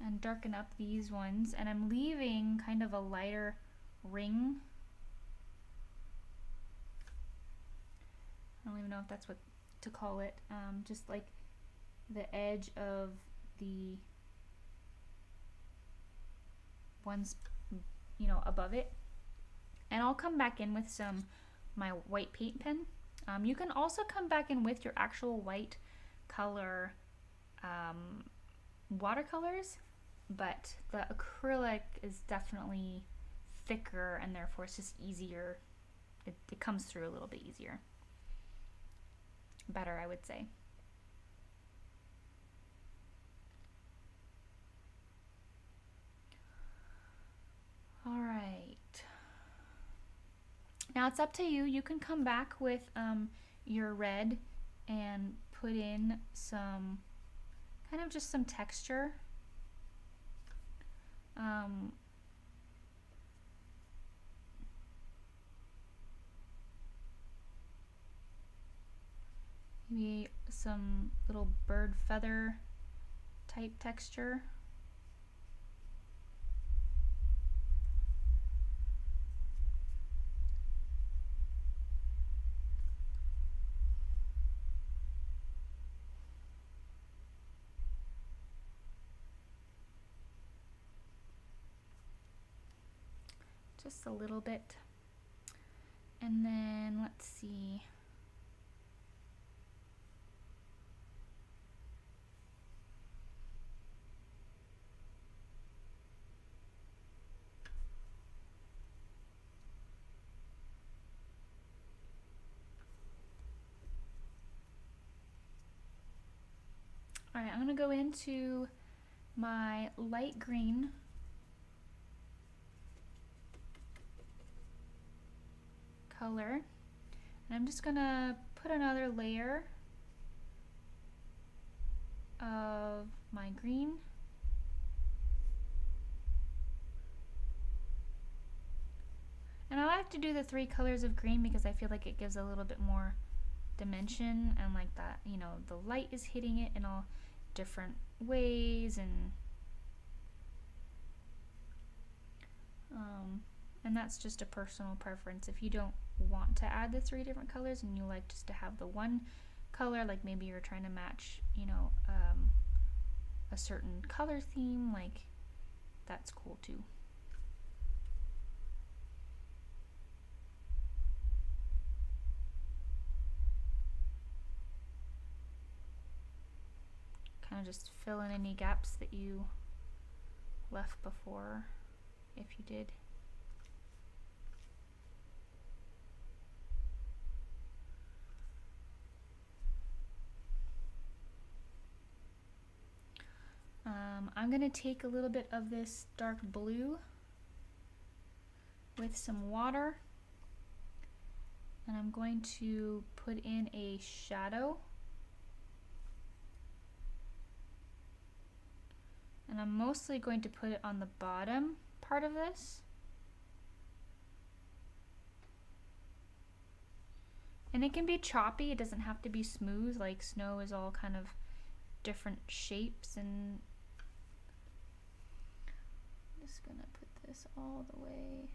and darken up these ones, and I'm leaving kind of a lighter ring. I don't even know if that's what to call it, just like the edge of the ones, you know, above it. And I'll come back in with my white paint pen. You can also come back in with your actual white color watercolors, but the acrylic is definitely thicker, and therefore it's just easier. It comes through a little bit easier. Better, I would say. All right. Now it's up to you. You can come back with your red and put in some kind of just some texture. Maybe some little bird feather type texture. Just a little bit. And then let's see. All right, I'm gonna go into my light green color, and I'm just gonna put another layer of my green. And I like to do the 3 colors of green because I feel like it gives a little bit more dimension, and like that, you know, the light is hitting it in all different ways, and that's just a personal preference. If you don't want to add the 3 different colors and you like just to have the one color, like maybe you're trying to match, you know, a certain color theme, like that's cool too. Kind of just fill in any gaps that you left before, if you did. I'm going to take a little bit of this dark blue with some water, and I'm going to put in a shadow. And I'm mostly going to put it on the bottom part of this. And it can be choppy, it doesn't have to be smooth, like snow is all kind of different shapes. And I'm just gonna put this all the way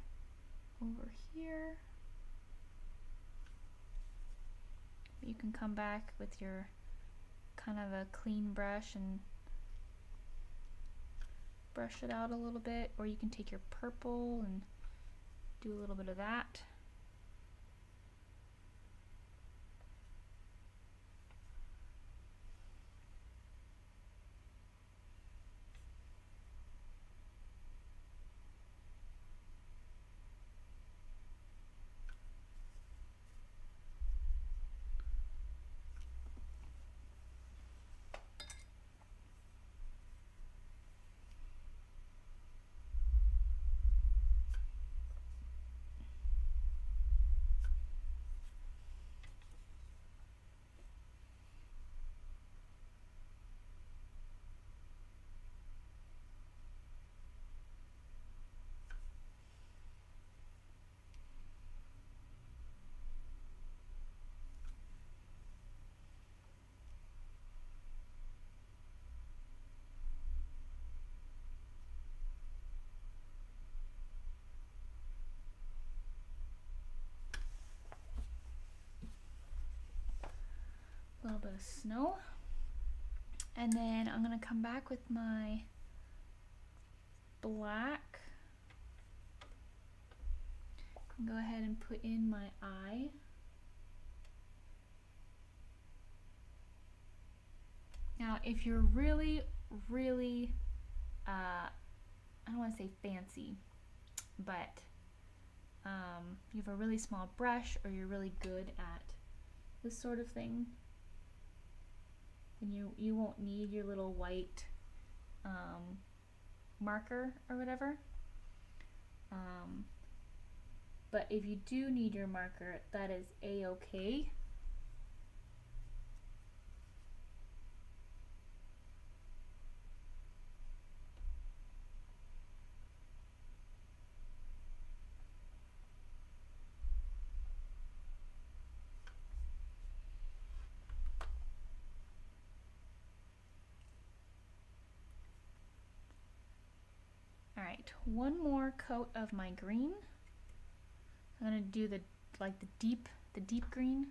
over here. you can come back with your kind of a clean brush and brush it out a little bit, or you can take your purple and do a little bit of that. A little bit of snow, and then I'm gonna come back with my black and go ahead and put in my eye. Now if you're really I don't want to say fancy, but you have a really small brush, or you're really good at this sort of thing, then you won't need your little white marker or whatever. But if you do need your marker, that is a-okay. Alright, one more coat of my green. I'm gonna do the deep green.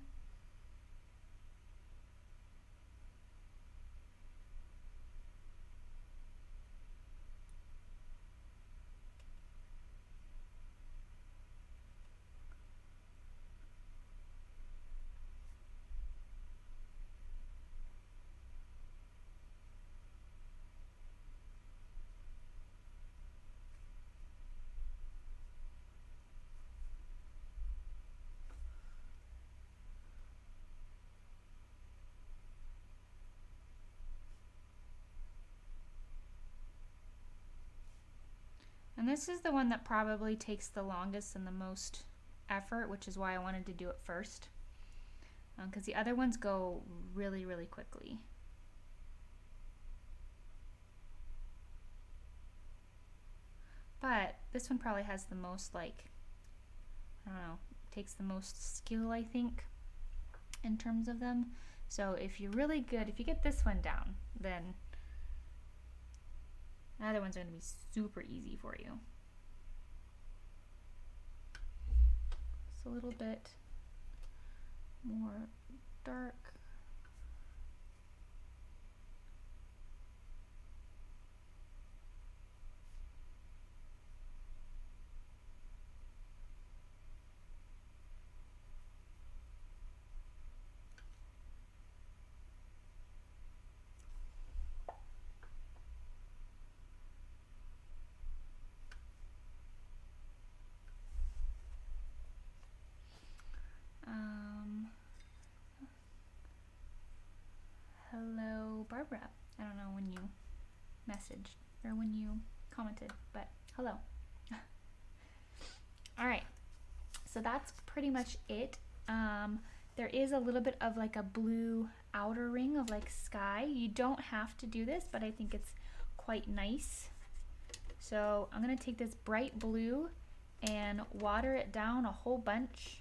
And this is the one that probably takes the longest and the most effort, which is why I wanted to do it first. Because the other ones go really quickly. But this one probably has the most, like, I don't know, takes the most skill, I think, in terms of them. So if you're really good, if you get this one down, then the other ones are going to be super easy for you. Just a little bit more dark. Hello, Barbara. I don't know when you messaged or when you commented, but hello. All right, so that's pretty much it. There is a little bit of like a blue outer ring of like sky. You don't have to do this, but I think it's quite nice. So I'm gonna take this bright blue and water it down a whole bunch.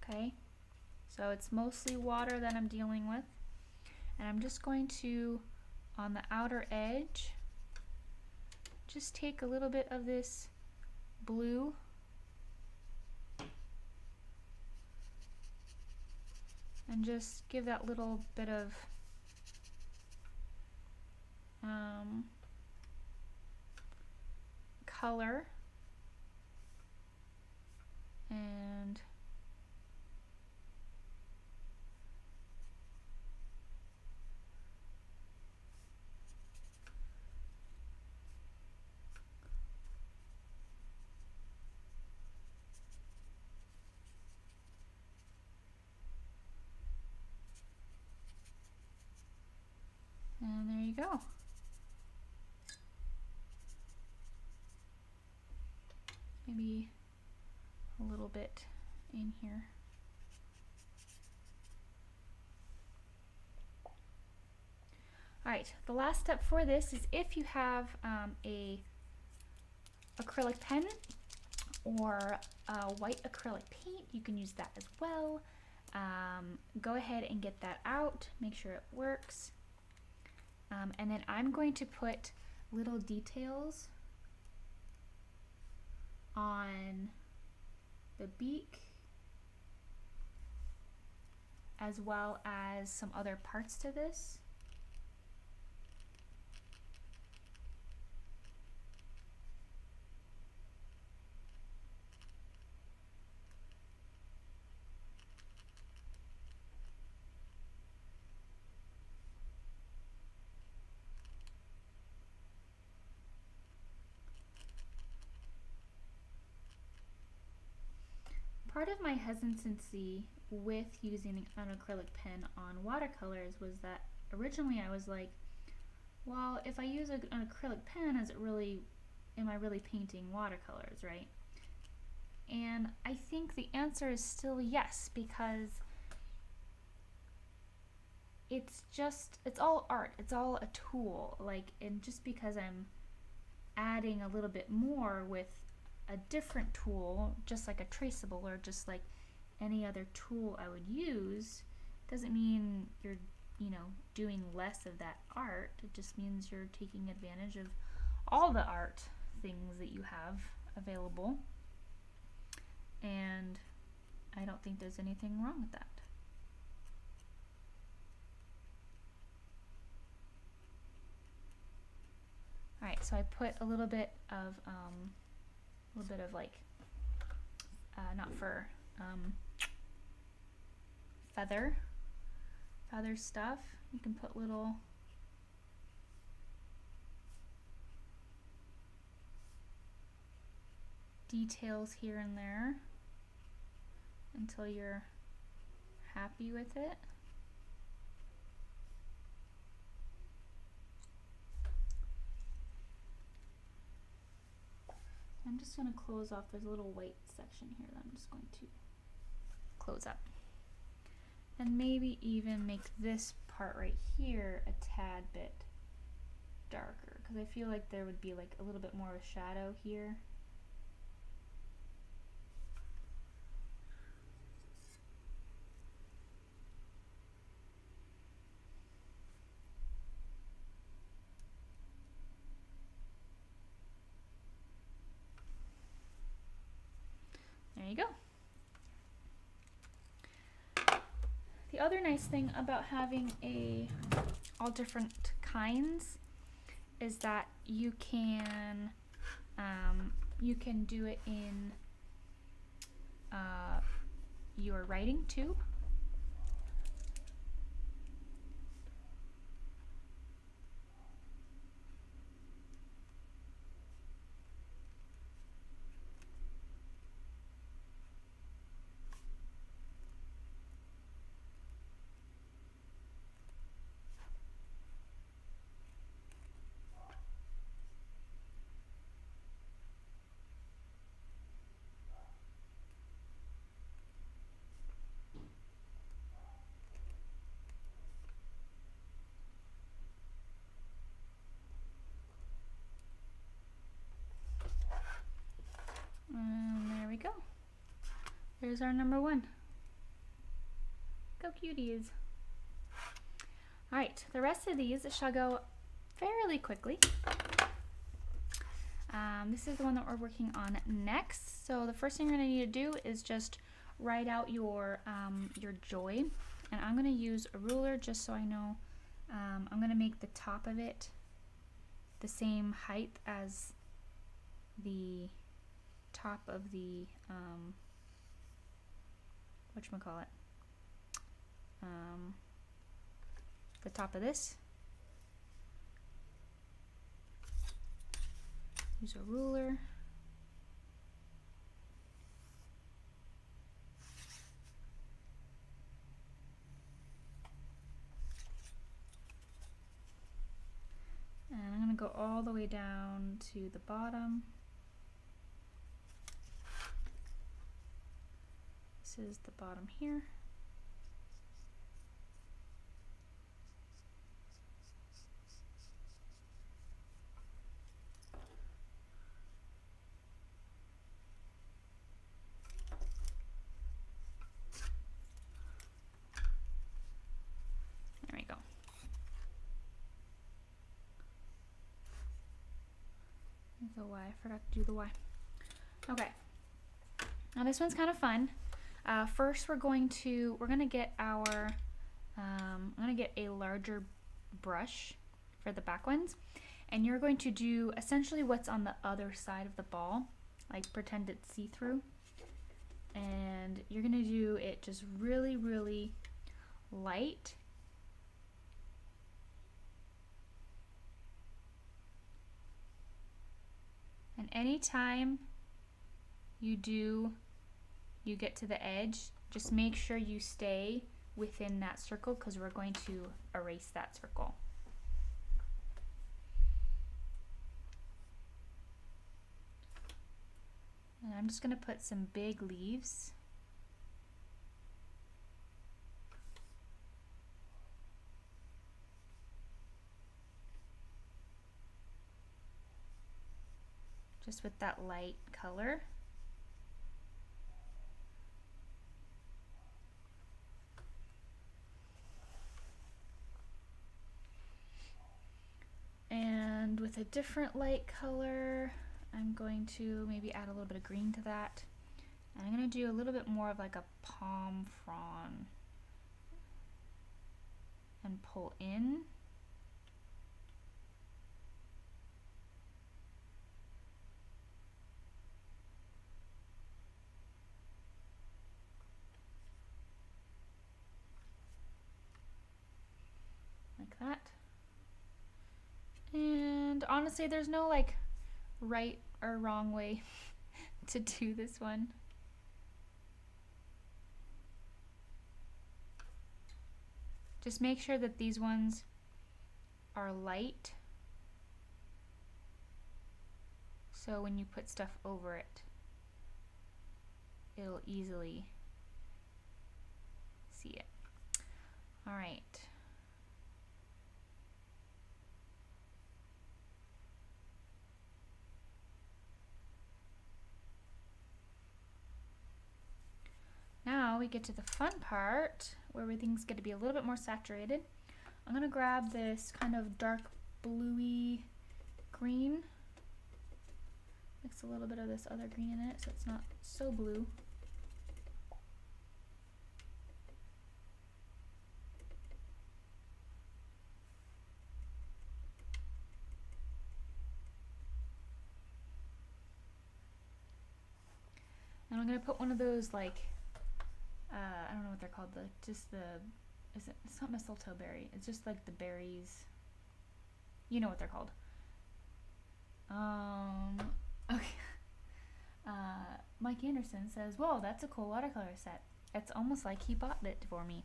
Okay, so it's mostly water that I'm dealing with. And I'm just going to, on the outer edge, just take a little bit of this blue and just give that little bit of color. And there you go. Maybe a little bit in here. Alright, the last step for this is if you have a acrylic pen or white acrylic paint, you can use that as well. Go ahead and get that out, make sure it works. And then I'm going to put little details on the beak as well as some other parts to this. Part of my hesitancy with using an acrylic pen on watercolors was that originally I was like, well, if I use an acrylic pen, am I really painting watercolors, right? And I think the answer is still yes, because it's all art, it's all a tool, and just because I'm adding a little bit more with a different tool, just like a traceable or just like any other tool I would use, doesn't mean you're, doing less of that art. It just means you're taking advantage of all the art things that you have available. And I don't think there's anything wrong with that. Alright, so I put a little bit of not fur, feather stuff. You can put little details here and there until you're happy with it. I'm just going to close off, there's a little white section here that I'm just going to close up. And maybe even make this part right here a tad bit darker, because I feel like there would be like a little bit more of a shadow here. There you go. The other nice thing about having all different kinds is that you can do it in your writing too. There we go. There's our number one. Go cuties. Alright, the rest of these shall go fairly quickly. This is the one that we're working on next. So the first thing you're going to need to do is just write out your joy. And and I'm going to use a ruler just so I know. I'm going to make the top of it the same height as the top of the whatchamacallit, the top of this. Use a ruler. And I'm going to go all the way down to the bottom. This is the bottom here. There we go. The Y, I forgot to do the Y. Okay, now this one's kind of fun. First we're gonna get our, I'm gonna get a larger brush for the back ones, and you're going to do essentially what's on the other side of the ball, like pretend it's see-through, and you're gonna do it just really, really light. And anytime you get to the edge, just make sure you stay within that circle because we're going to erase that circle. And I'm just going to put some big leaves. Just with that light color. And with a different light color, I'm going to maybe add a little bit of green to that. And I'm going to do a little bit more of like a palm frond and pull in. Like that. And honestly, there's no like right or wrong way to do this one. Just make sure that these ones are light, so when you put stuff over it, it'll easily see it. All right. Now we get to the fun part where everything's going to be a little bit more saturated. I'm going to grab this kind of dark bluey green, mix a little bit of this other green in it so it's not so blue. And I'm going to put one of those like I don't know what they're called, it's not mistletoe berry, it's just like the berries, you know what they're called. Okay. Mike Anderson says, whoa, that's a cool watercolor set. It's almost like he bought it for me.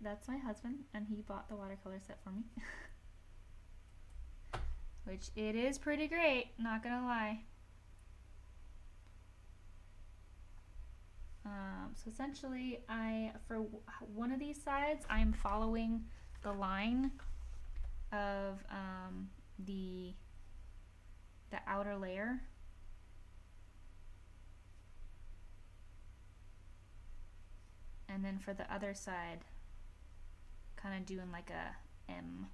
That's my husband, and he bought the watercolor set for me. Which it is pretty great, not gonna lie. So essentially, for one of these sides, I'm following the line of the outer layer. And then for the other side, kind of doing like a M.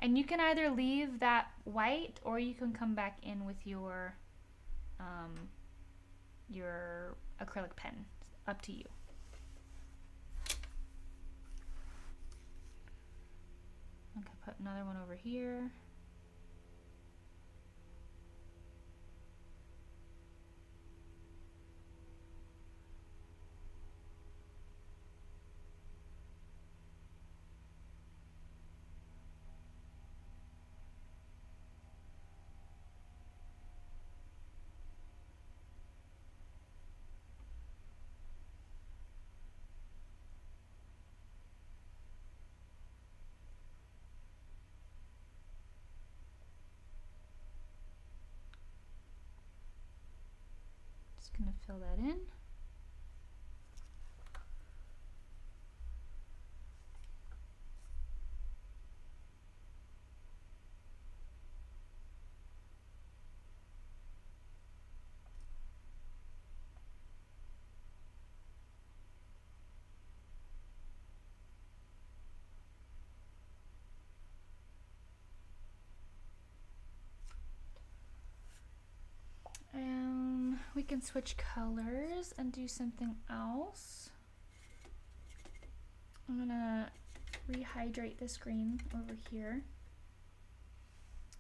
And you can either leave that white or you can come back in with your your acrylic pen. Up to you. I'm gonna put another one over here. Just gonna fill that in. We can switch colors and do something else. I'm gonna rehydrate this green over here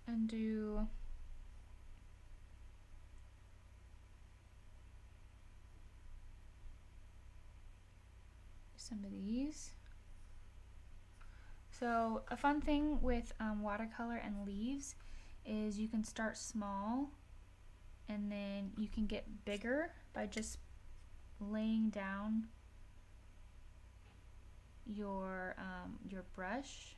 and do some of these. So a fun thing with watercolor and leaves is you can start small and then you can get bigger by just laying down your brush.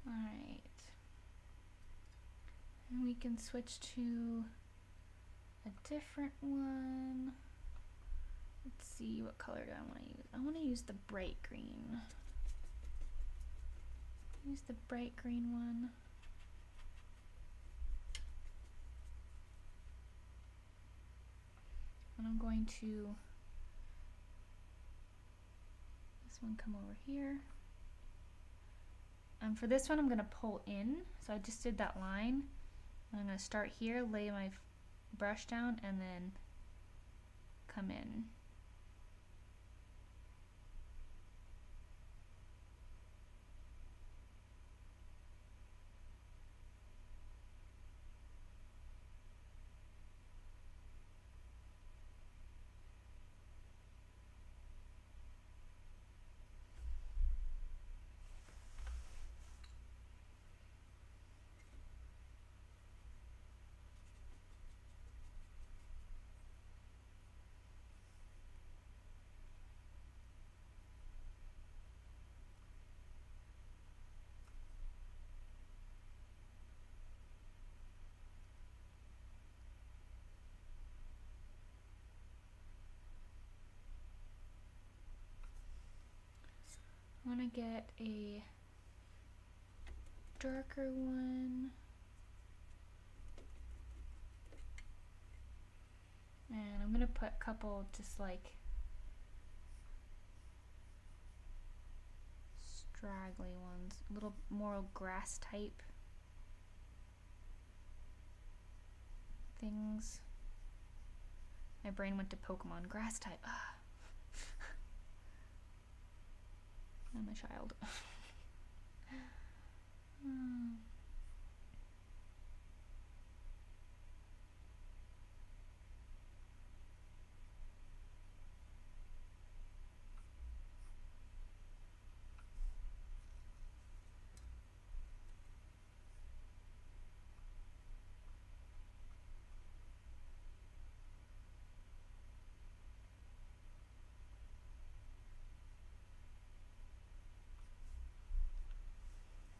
Alright, and we can switch to a different one. Let's see, what color do I want to use? I want to use the bright green. Use the bright green one. And I'm going to, this one come over here. And for this one, I'm going to pull in. So I just did that line. I'm going to start here, lay my brush down, and then come in. I want to get a darker one. And I'm going to put a couple just like straggly ones, a little more grass type things. My brain went to Pokemon grass type. Ah. I'm a child.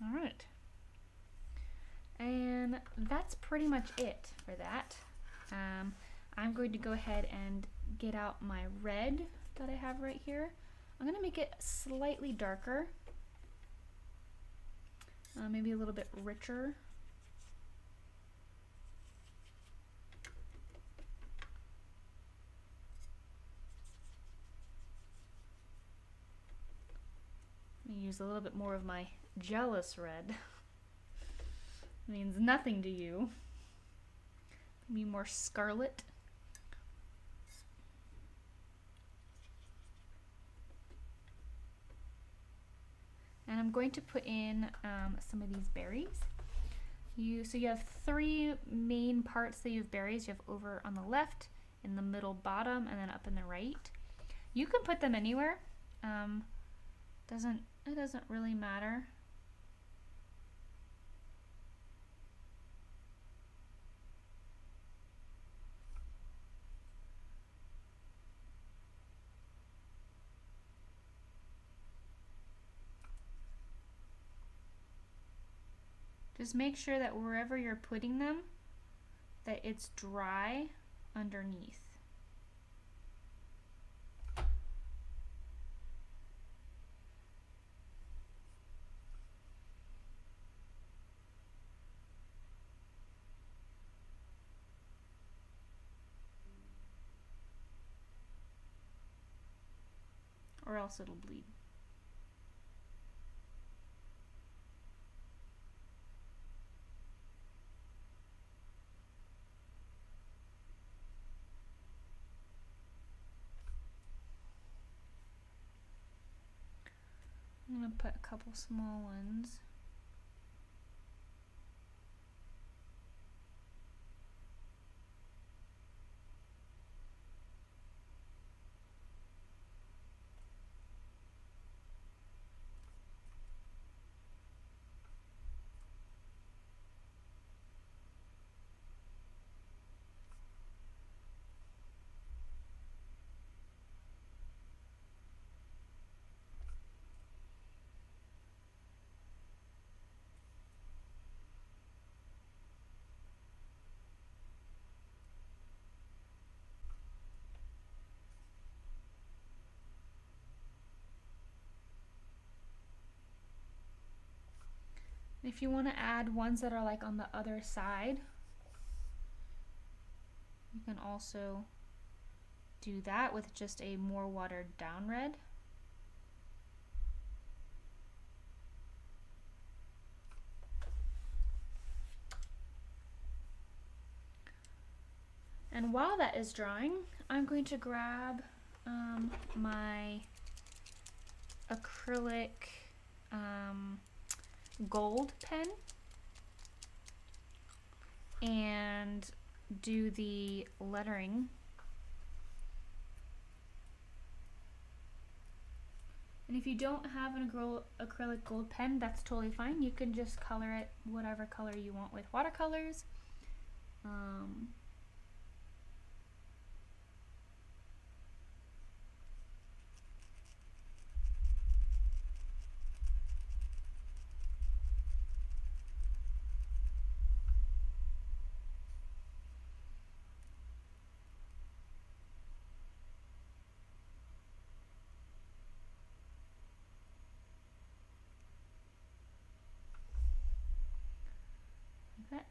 All right. And that's pretty much it for that. I'm going to go ahead and get out my red that I have right here. I'm going to make it slightly darker, maybe a little bit richer. I'm going to use a little bit more of my jealous red. It means nothing to you. Maybe more scarlet. And I'm going to put in some of these berries. So you have three main parts that you have berries. You have over on the left, in the middle bottom, and then up in the right. You can put them anywhere. It doesn't really matter. Just make sure that wherever you're putting them, that it's dry underneath. Or else it'll bleed. I'm going to put a couple small ones. If you want to add ones that are like on the other side, you can also do that with just a more watered down red. And while that is drying, I'm going to grab my acrylic gold pen and do the lettering. And if you don't have an acrylic gold pen, that's totally fine. You can just color it whatever color you want with watercolors. That.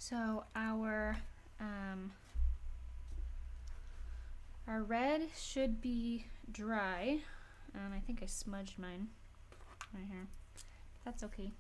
So our red should be dry. I think I smudged mine right here. That's okay.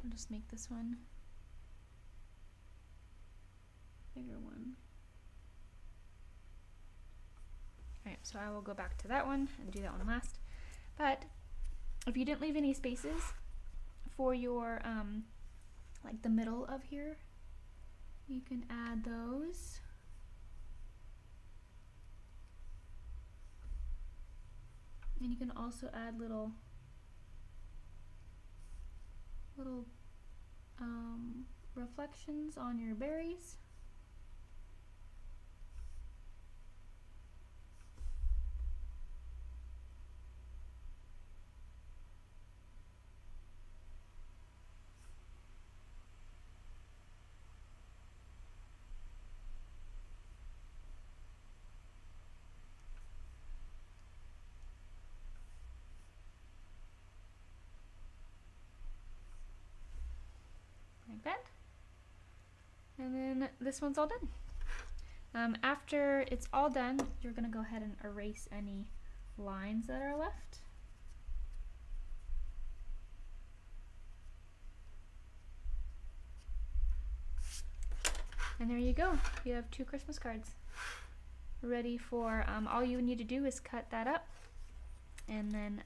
I'll just make this one bigger one. Alright, so I will go back to that one and do that one last. But if you didn't leave any spaces for your like the middle of here, you can add those. And you can also add little reflections on your berries. Like that. And then this one's all done. After it's all done, you're going to go ahead and erase any lines that are left. And there you go. You have 2 Christmas cards ready for, all you need to do is cut that up and then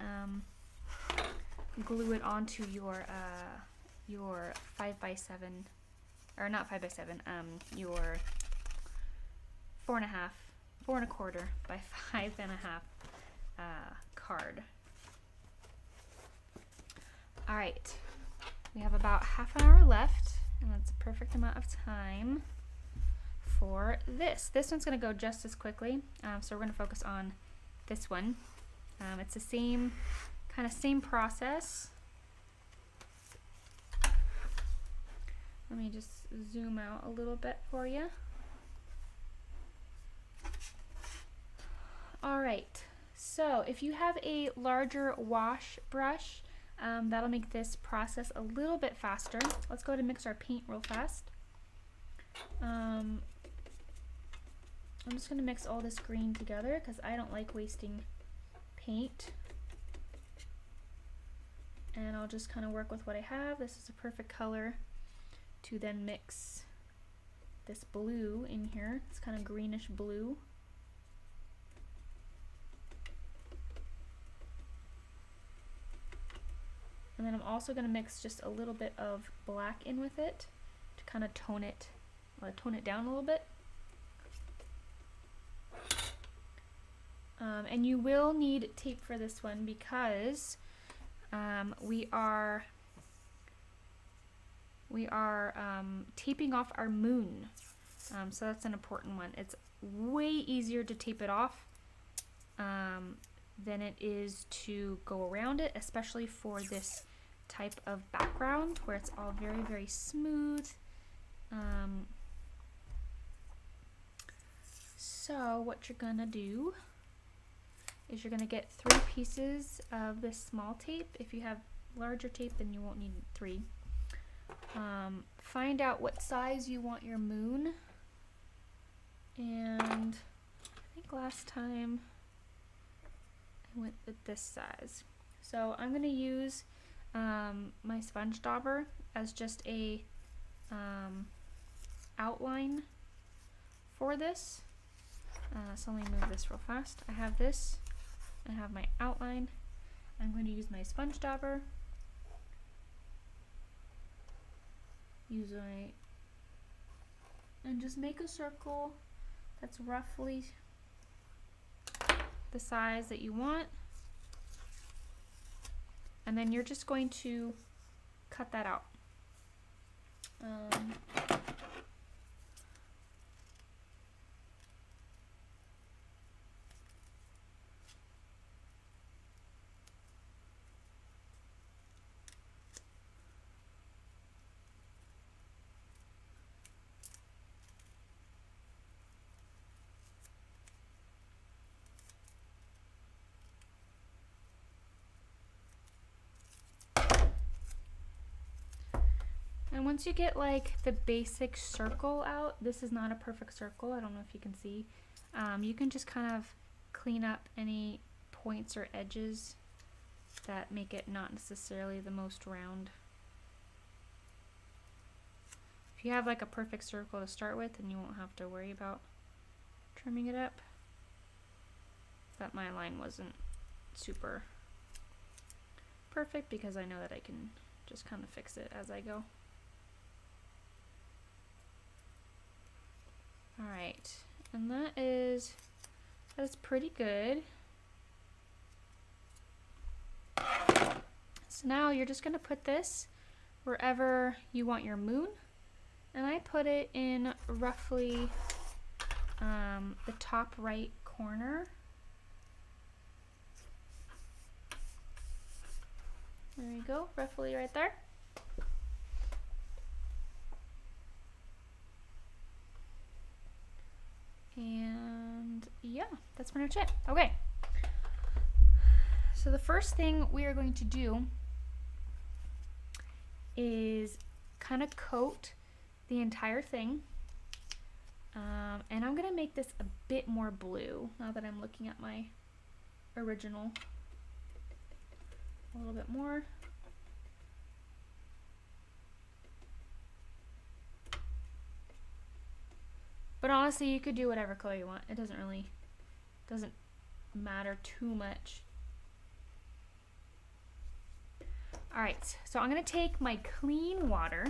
glue it onto your 5x7, or not 5x7, your 4.5 by 5.5 card. All right, we have about half an hour left, and that's a perfect amount of time for this. This one's going to go just as quickly, so we're going to focus on this one. It's the same process. Let me just zoom out a little bit for you. All right, so if you have a larger wash brush, that'll make this process a little bit faster. Let's go ahead and mix our paint real fast. I'm just gonna mix all this green together because I don't like wasting paint. And I'll just kind of work with what I have. This is a perfect color to then mix this blue in here. It's kind of greenish blue. And then I'm also going to mix just a little bit of black in with it to kind of tone it down a little bit. And you will need tape for this one because we are taping off our moon. So that's an important one. It's way easier to tape it off than it is to go around it, especially for this type of background where it's all very, very smooth. So what you're gonna do is you're gonna get 3 pieces of this small tape. If you have larger tape, then you won't need 3. Find out what size you want your moon, and I think last time I went with this size. So I'm going to use my sponge dauber as just a outline for this. So let me move this real fast. I have this, I have my outline. I'm going to use my sponge dauber. And just make a circle that's roughly the size that you want, and then you're just going to cut that out. And once you get like the basic circle out, this is not a perfect circle, I don't know if you can see, you can just kind of clean up any points or edges that make it not necessarily the most round. If you have like a perfect circle to start with, then you won't have to worry about trimming it up. But my line wasn't super perfect because I know that I can just kind of fix it as I go. Alright, and that is pretty good. So now you're just going to put this wherever you want your moon, and I put it in roughly the top right corner. There you go, roughly right there. And yeah, that's pretty much it. Okay. So the first thing we are going to do is kind of coat the entire thing. And I'm gonna make this a bit more blue now that I'm looking at my original. A little bit more. But honestly, you could do whatever color you want. It doesn't matter too much. Alright, so I'm going to take my clean water.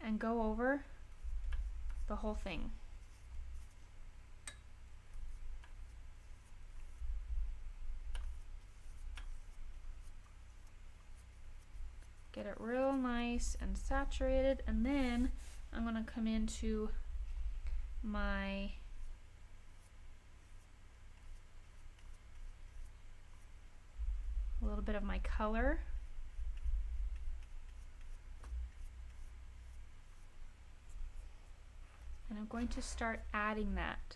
And go over the whole thing. Get it real nice and saturated, and then I'm going to come into my a little bit of my color. And I'm going to start adding that.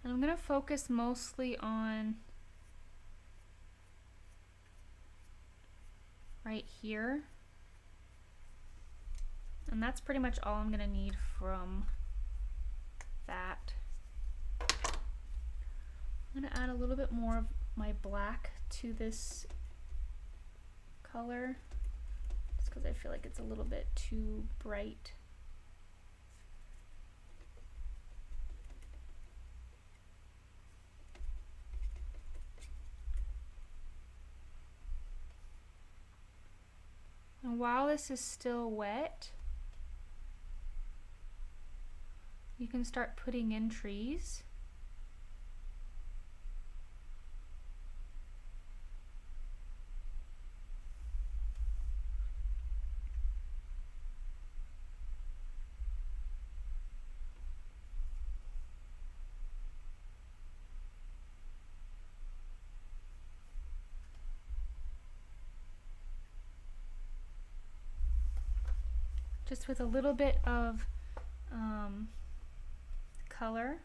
And I'm going to focus mostly on right here. And that's pretty much all I'm going to need from that. I'm going to add a little bit more of my black to this color, just because I feel like it's a little bit too bright. And while this is still wet, you can start putting in trees. Just with a little bit of color.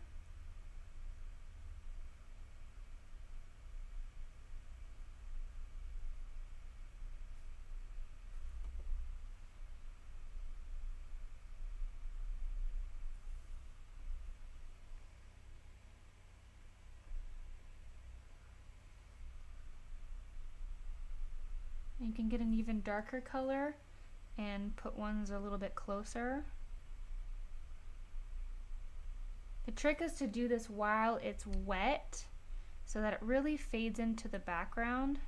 You can get an even darker color and put ones a little bit closer. The trick is to do this while it's wet so that it really fades into the background.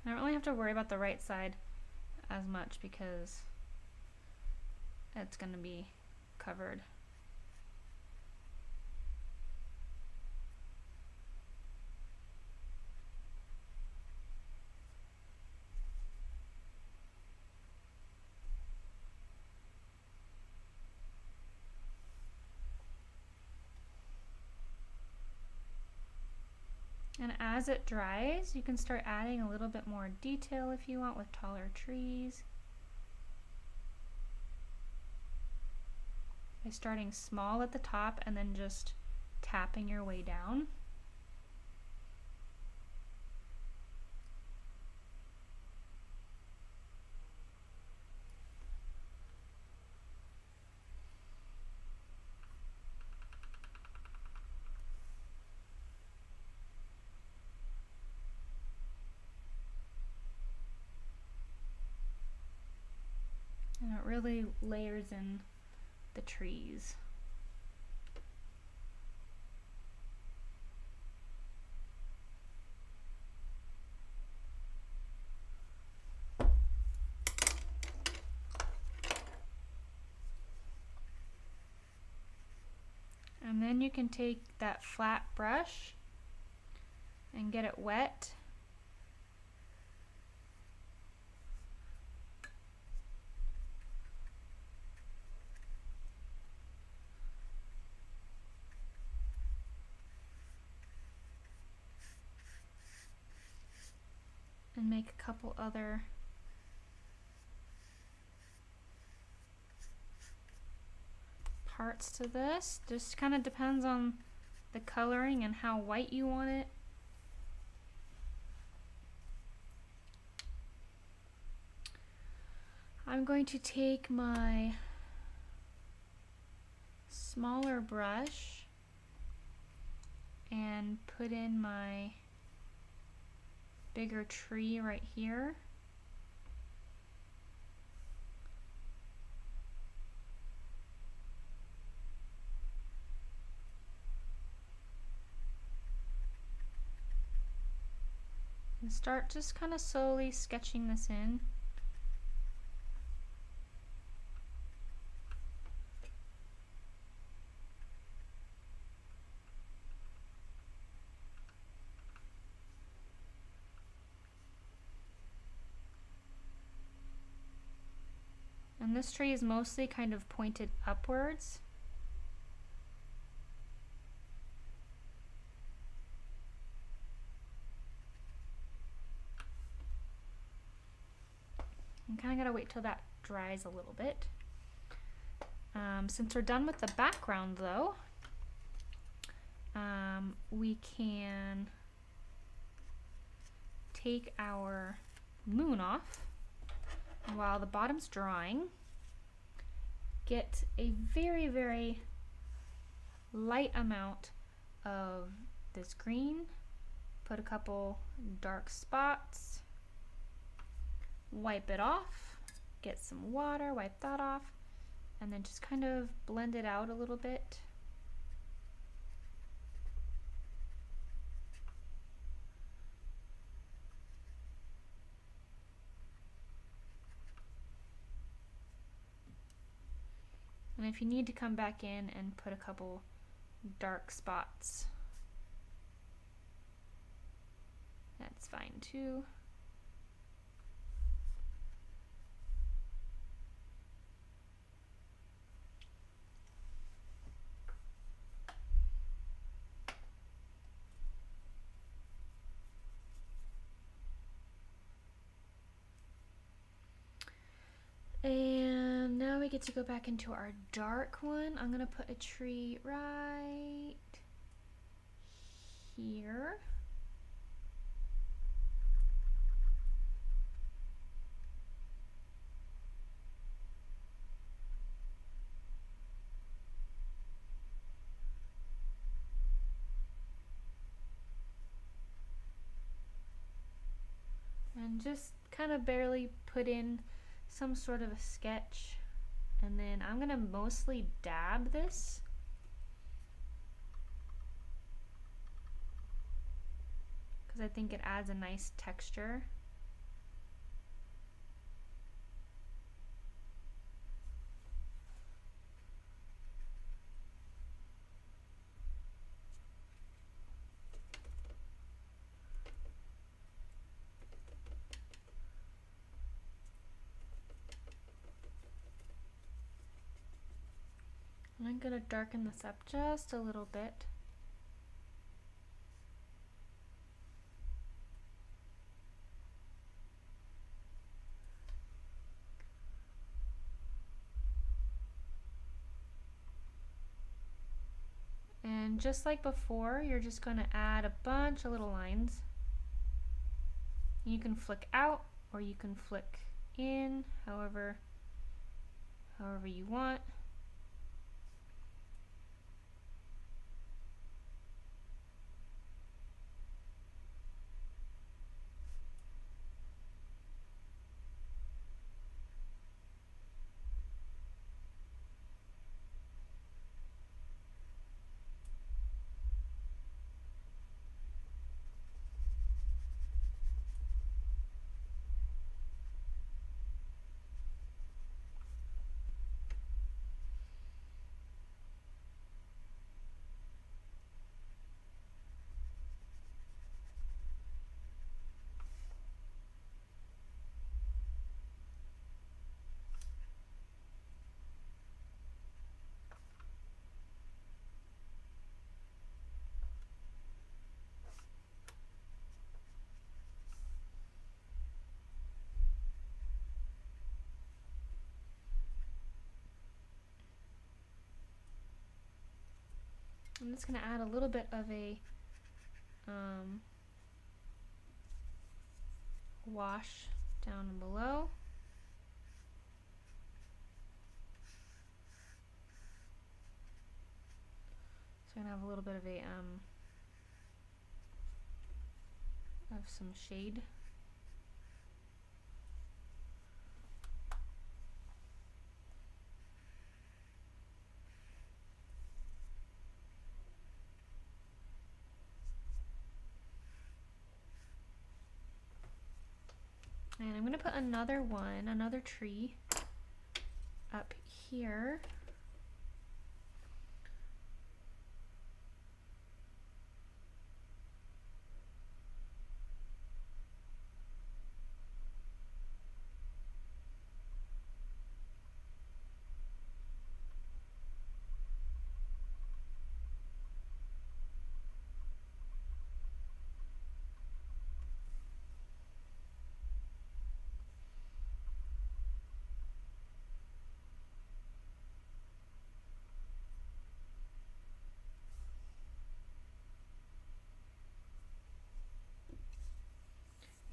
I don't really have to worry about the right side as much because it's going to be covered. And as it dries, you can start adding a little bit more detail if you want with taller trees. By starting small at the top and then just tapping your way down. And it really layers in the trees. And then you can take that flat brush and get it wet. And make a couple other parts to this. Just kind of depends on the coloring and how white you want it. I'm going to take my smaller brush and put in my bigger tree right here. And start just kind of slowly sketching this in. And this tree is mostly kind of pointed upwards. I'm kind of gotta wait till that dries a little bit. Since we're done with the background though, we can take our moon off while the bottom's drying. Get a very, very light amount of this green, put a couple dark spots, wipe it off, get some water, wipe that off, and then just kind of blend it out a little bit. And if you need to come back in and put a couple dark spots, that's fine too. And now we get to go back into our dark one. I'm gonna put a tree right here. And just kind of barely put in some sort of a sketch, and then I'm gonna mostly dab this because I think it adds a nice texture. I'm gonna darken this up just a little bit. And just like before, you're just going to add a bunch of little lines. You can flick out or you can flick in, however you want. I'm just going to add a little bit of a wash down and below. So I'm going to have a little bit of a of some shade. And I'm going to put another tree up here.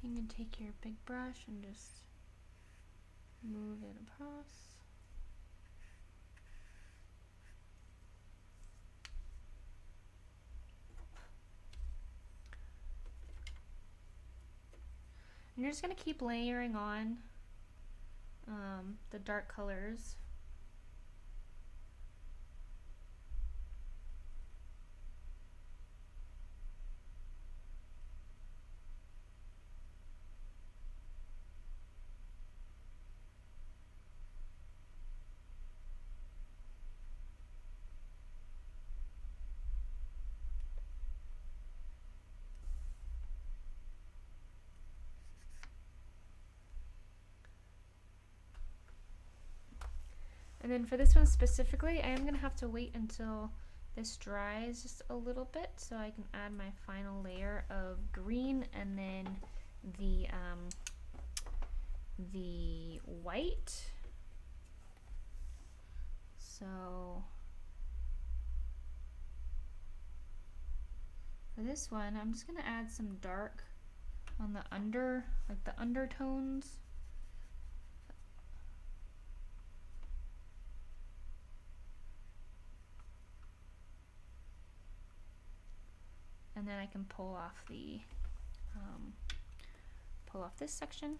You can take your big brush and just move it across. And you're just going to keep layering on the dark colors. And then for this one specifically, I am going to have to wait until this dries just a little bit so I can add my final layer of green and then the white. So for this one, I'm just going to add some dark on the the undertones. And then I can pull off this section.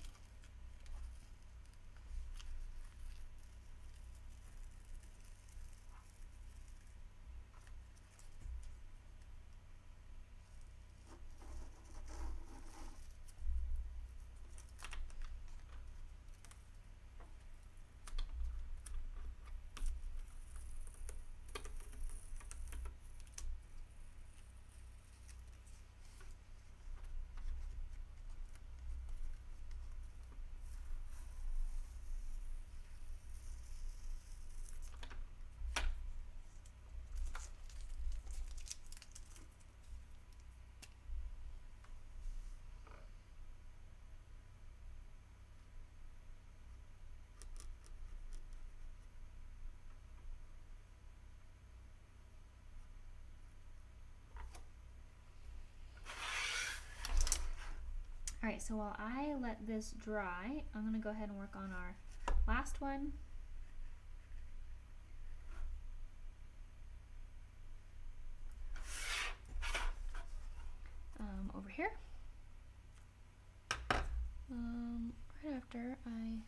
so while I let this dry, I'm gonna go ahead and work on our last one. Over here. Right after I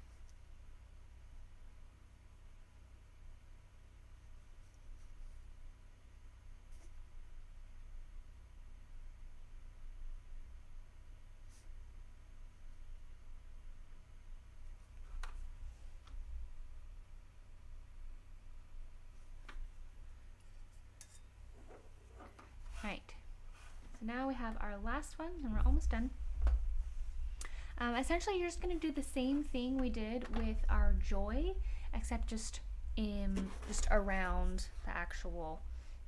Right, so now we have our last one and we're almost done. Essentially you're just going to do the same thing we did with our joy, except just around the actual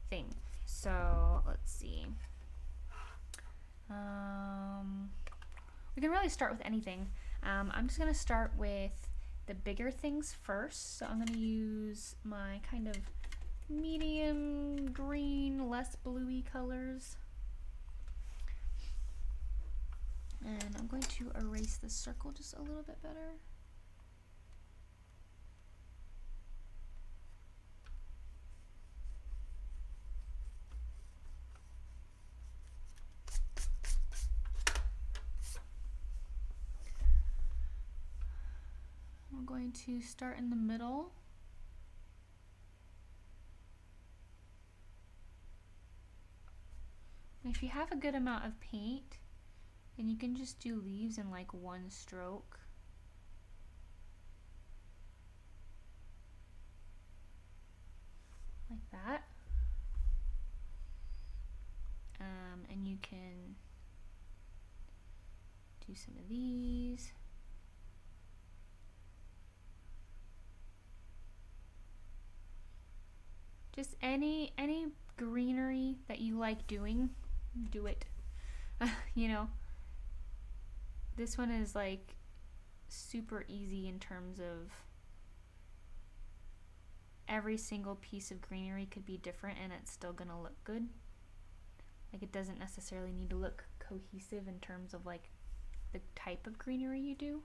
thing. So let's see. We can really start with anything. I'm just going to start with the bigger things first. So I'm going to use my kind of medium green, less bluey colors. And I'm going to erase the circle just a little bit better. I'm going to start in the middle. And if you have a good amount of paint, and you can just do leaves in like one stroke. Like that. And you can do some of these. Just any greenery that you like doing, do it. You know, this one is like super easy in terms of every single piece of greenery could be different and it's still gonna look good. Like it doesn't necessarily need to look cohesive in terms of like the type of greenery you do.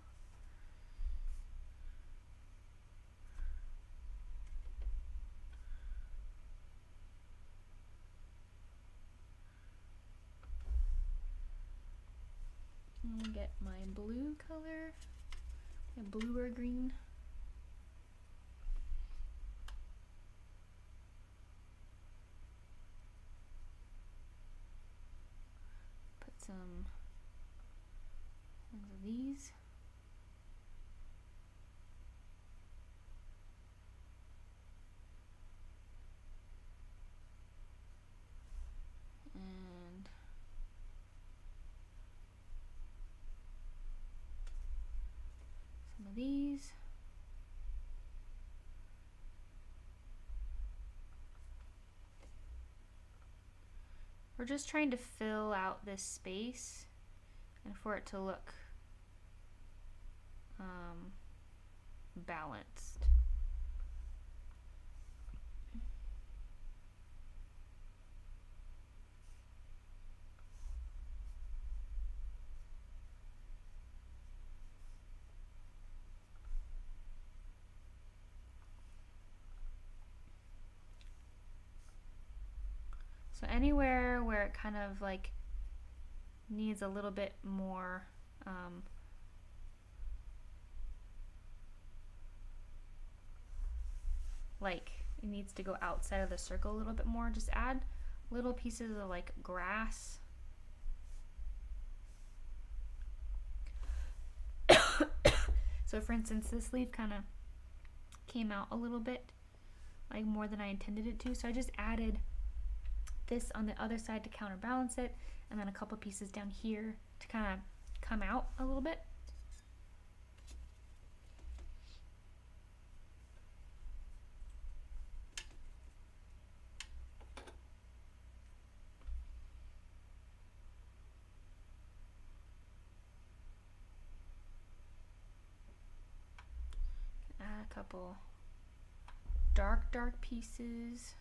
I'm gonna get my blue color, my bluer green. Put some of these. And some of these. We're just trying to fill out this space and for it to look balanced. So anywhere where it kind of like needs a little bit more like it needs to go outside of the circle a little bit more, just add little pieces of like grass. So for instance, this leaf kind of came out a little bit like more than I intended it to, so I just added this on the other side to counterbalance it, and then a couple pieces down here to kind of come out a little bit. Add a couple dark pieces.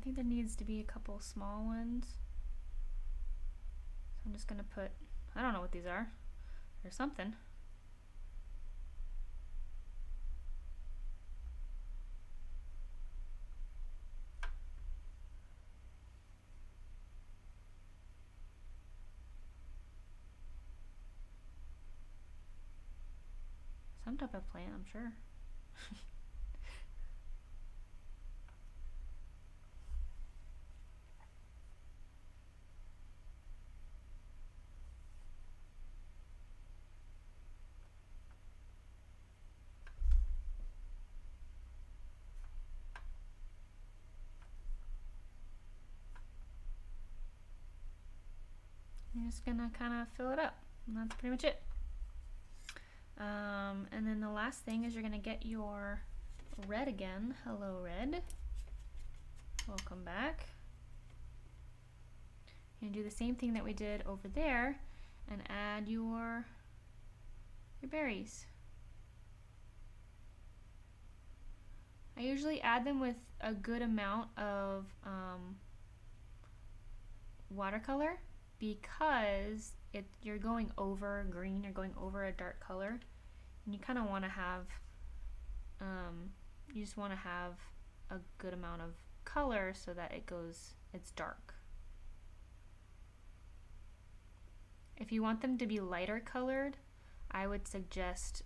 think there needs to be a couple small ones. So I'm just gonna put, I don't know what these are. Or something. Some type of plant, I'm sure. You're just gonna kind of fill it up, and that's pretty much it. And then the last thing is you're gonna get your red again. Hello, red. Welcome back. You're gonna do the same thing that we did over there, and add your berries. I usually add them with a good amount of watercolor, because you're going over green, you're going over a dark color, and you kind of want to have, you just want to have a good amount of color so that it's dark. If you want them to be lighter colored, I would suggest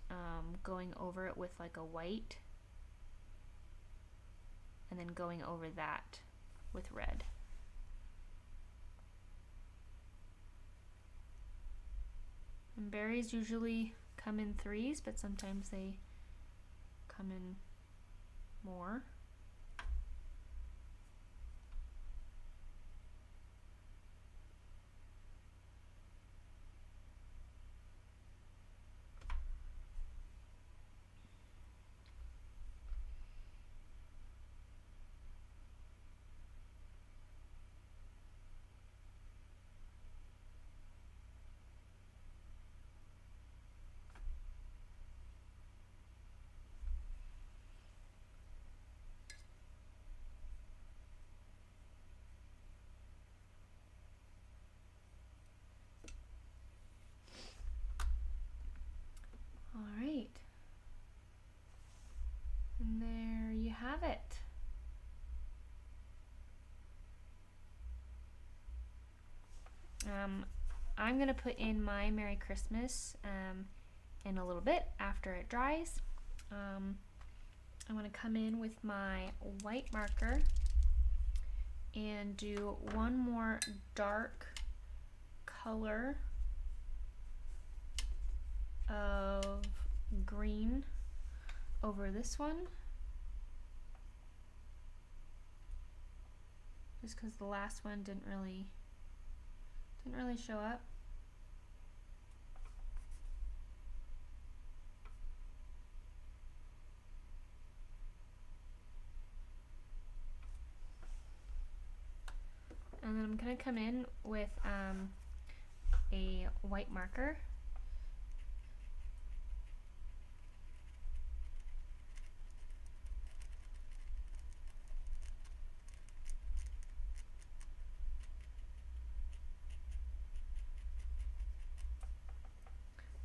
going over it with like a white, and then going over that with red. And berries usually come in threes, but sometimes they come in more. Alright, and there you have it. I'm gonna put in my Merry Christmas in a little bit after it dries. I'm gonna come in with my white marker and do one more dark color of green over this one, just because the last one didn't really show up. And then I'm gonna come in with a white marker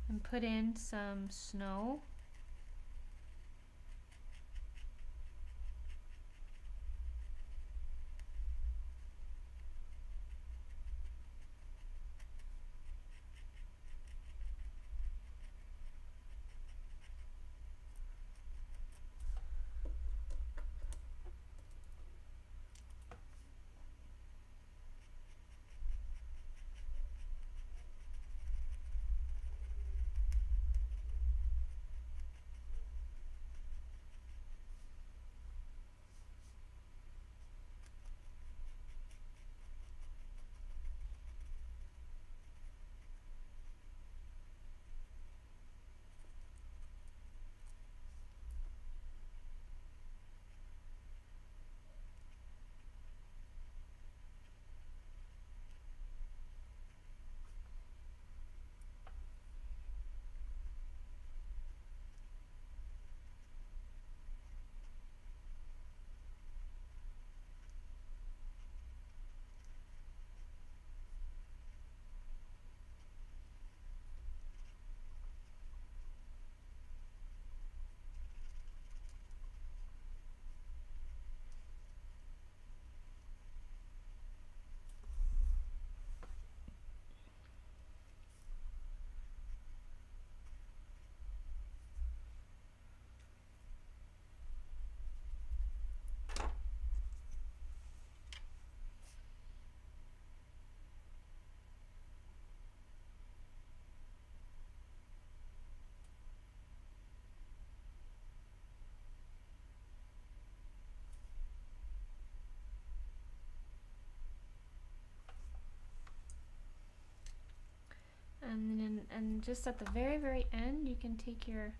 and put in some snow. And just at the very end, you can take your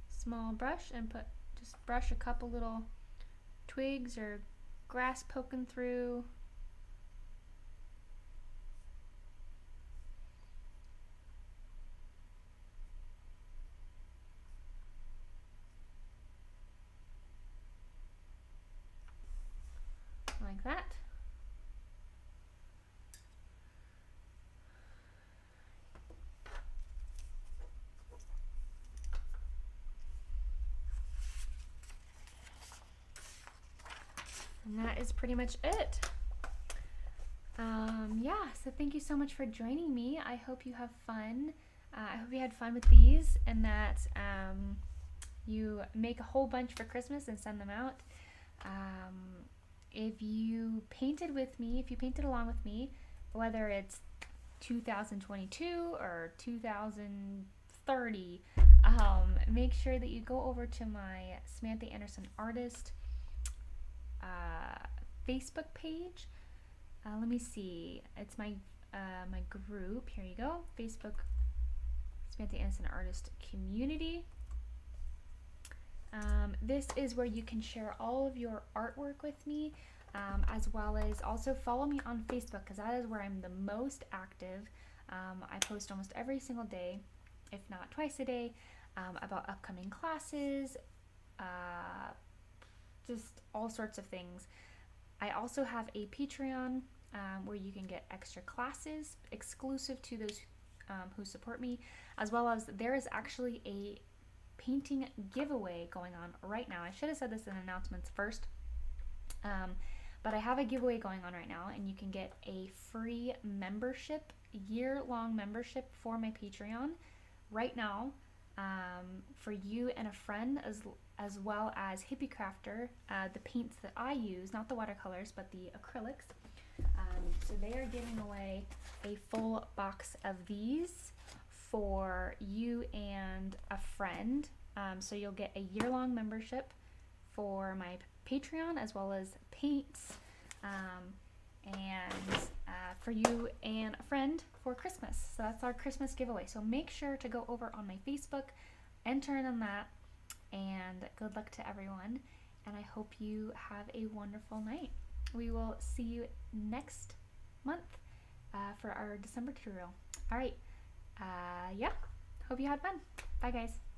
small brush and just brush a couple little twigs or grass poking through. Like that. And that is pretty much it. Yeah, so thank you so much for joining me. I hope you have fun. I hope you had fun with these, and that you make a whole bunch for Christmas and send them out. If you painted with me, if you painted along with me, whether it's 2022 or 2030, make sure that you go over to my Samantha Anderson Artist Facebook page. Let me see. It's my my group. Here you go. Facebook Samantha Anderson Artist Community. This is where you can share all of your artwork with me, as well as also follow me on Facebook, because that is where I'm the most active. I post almost every single day, if not twice a day, about upcoming classes, just all sorts of things. I also have a Patreon where you can get extra classes exclusive to those who support me, as well as there is actually a painting giveaway going on right now. I should have said this in announcements first, but I have a giveaway going on right now, and you can get a free membership, year-long membership for my Patreon right now, for you and a friend, as well as Hippie Crafter, the paints that I use, not the watercolors, but the acrylics. So they are giving away a full box of these for you and a friend. So you'll get a year-long membership for my Patreon, as well as paints, and for you and a friend for Christmas. So that's our Christmas giveaway. So make sure to go over on my Facebook, enter in on that, and good luck to everyone. And I hope you have a wonderful night. We will see you next month for our December tutorial. All right. Yeah. Hope you had fun. Bye, guys.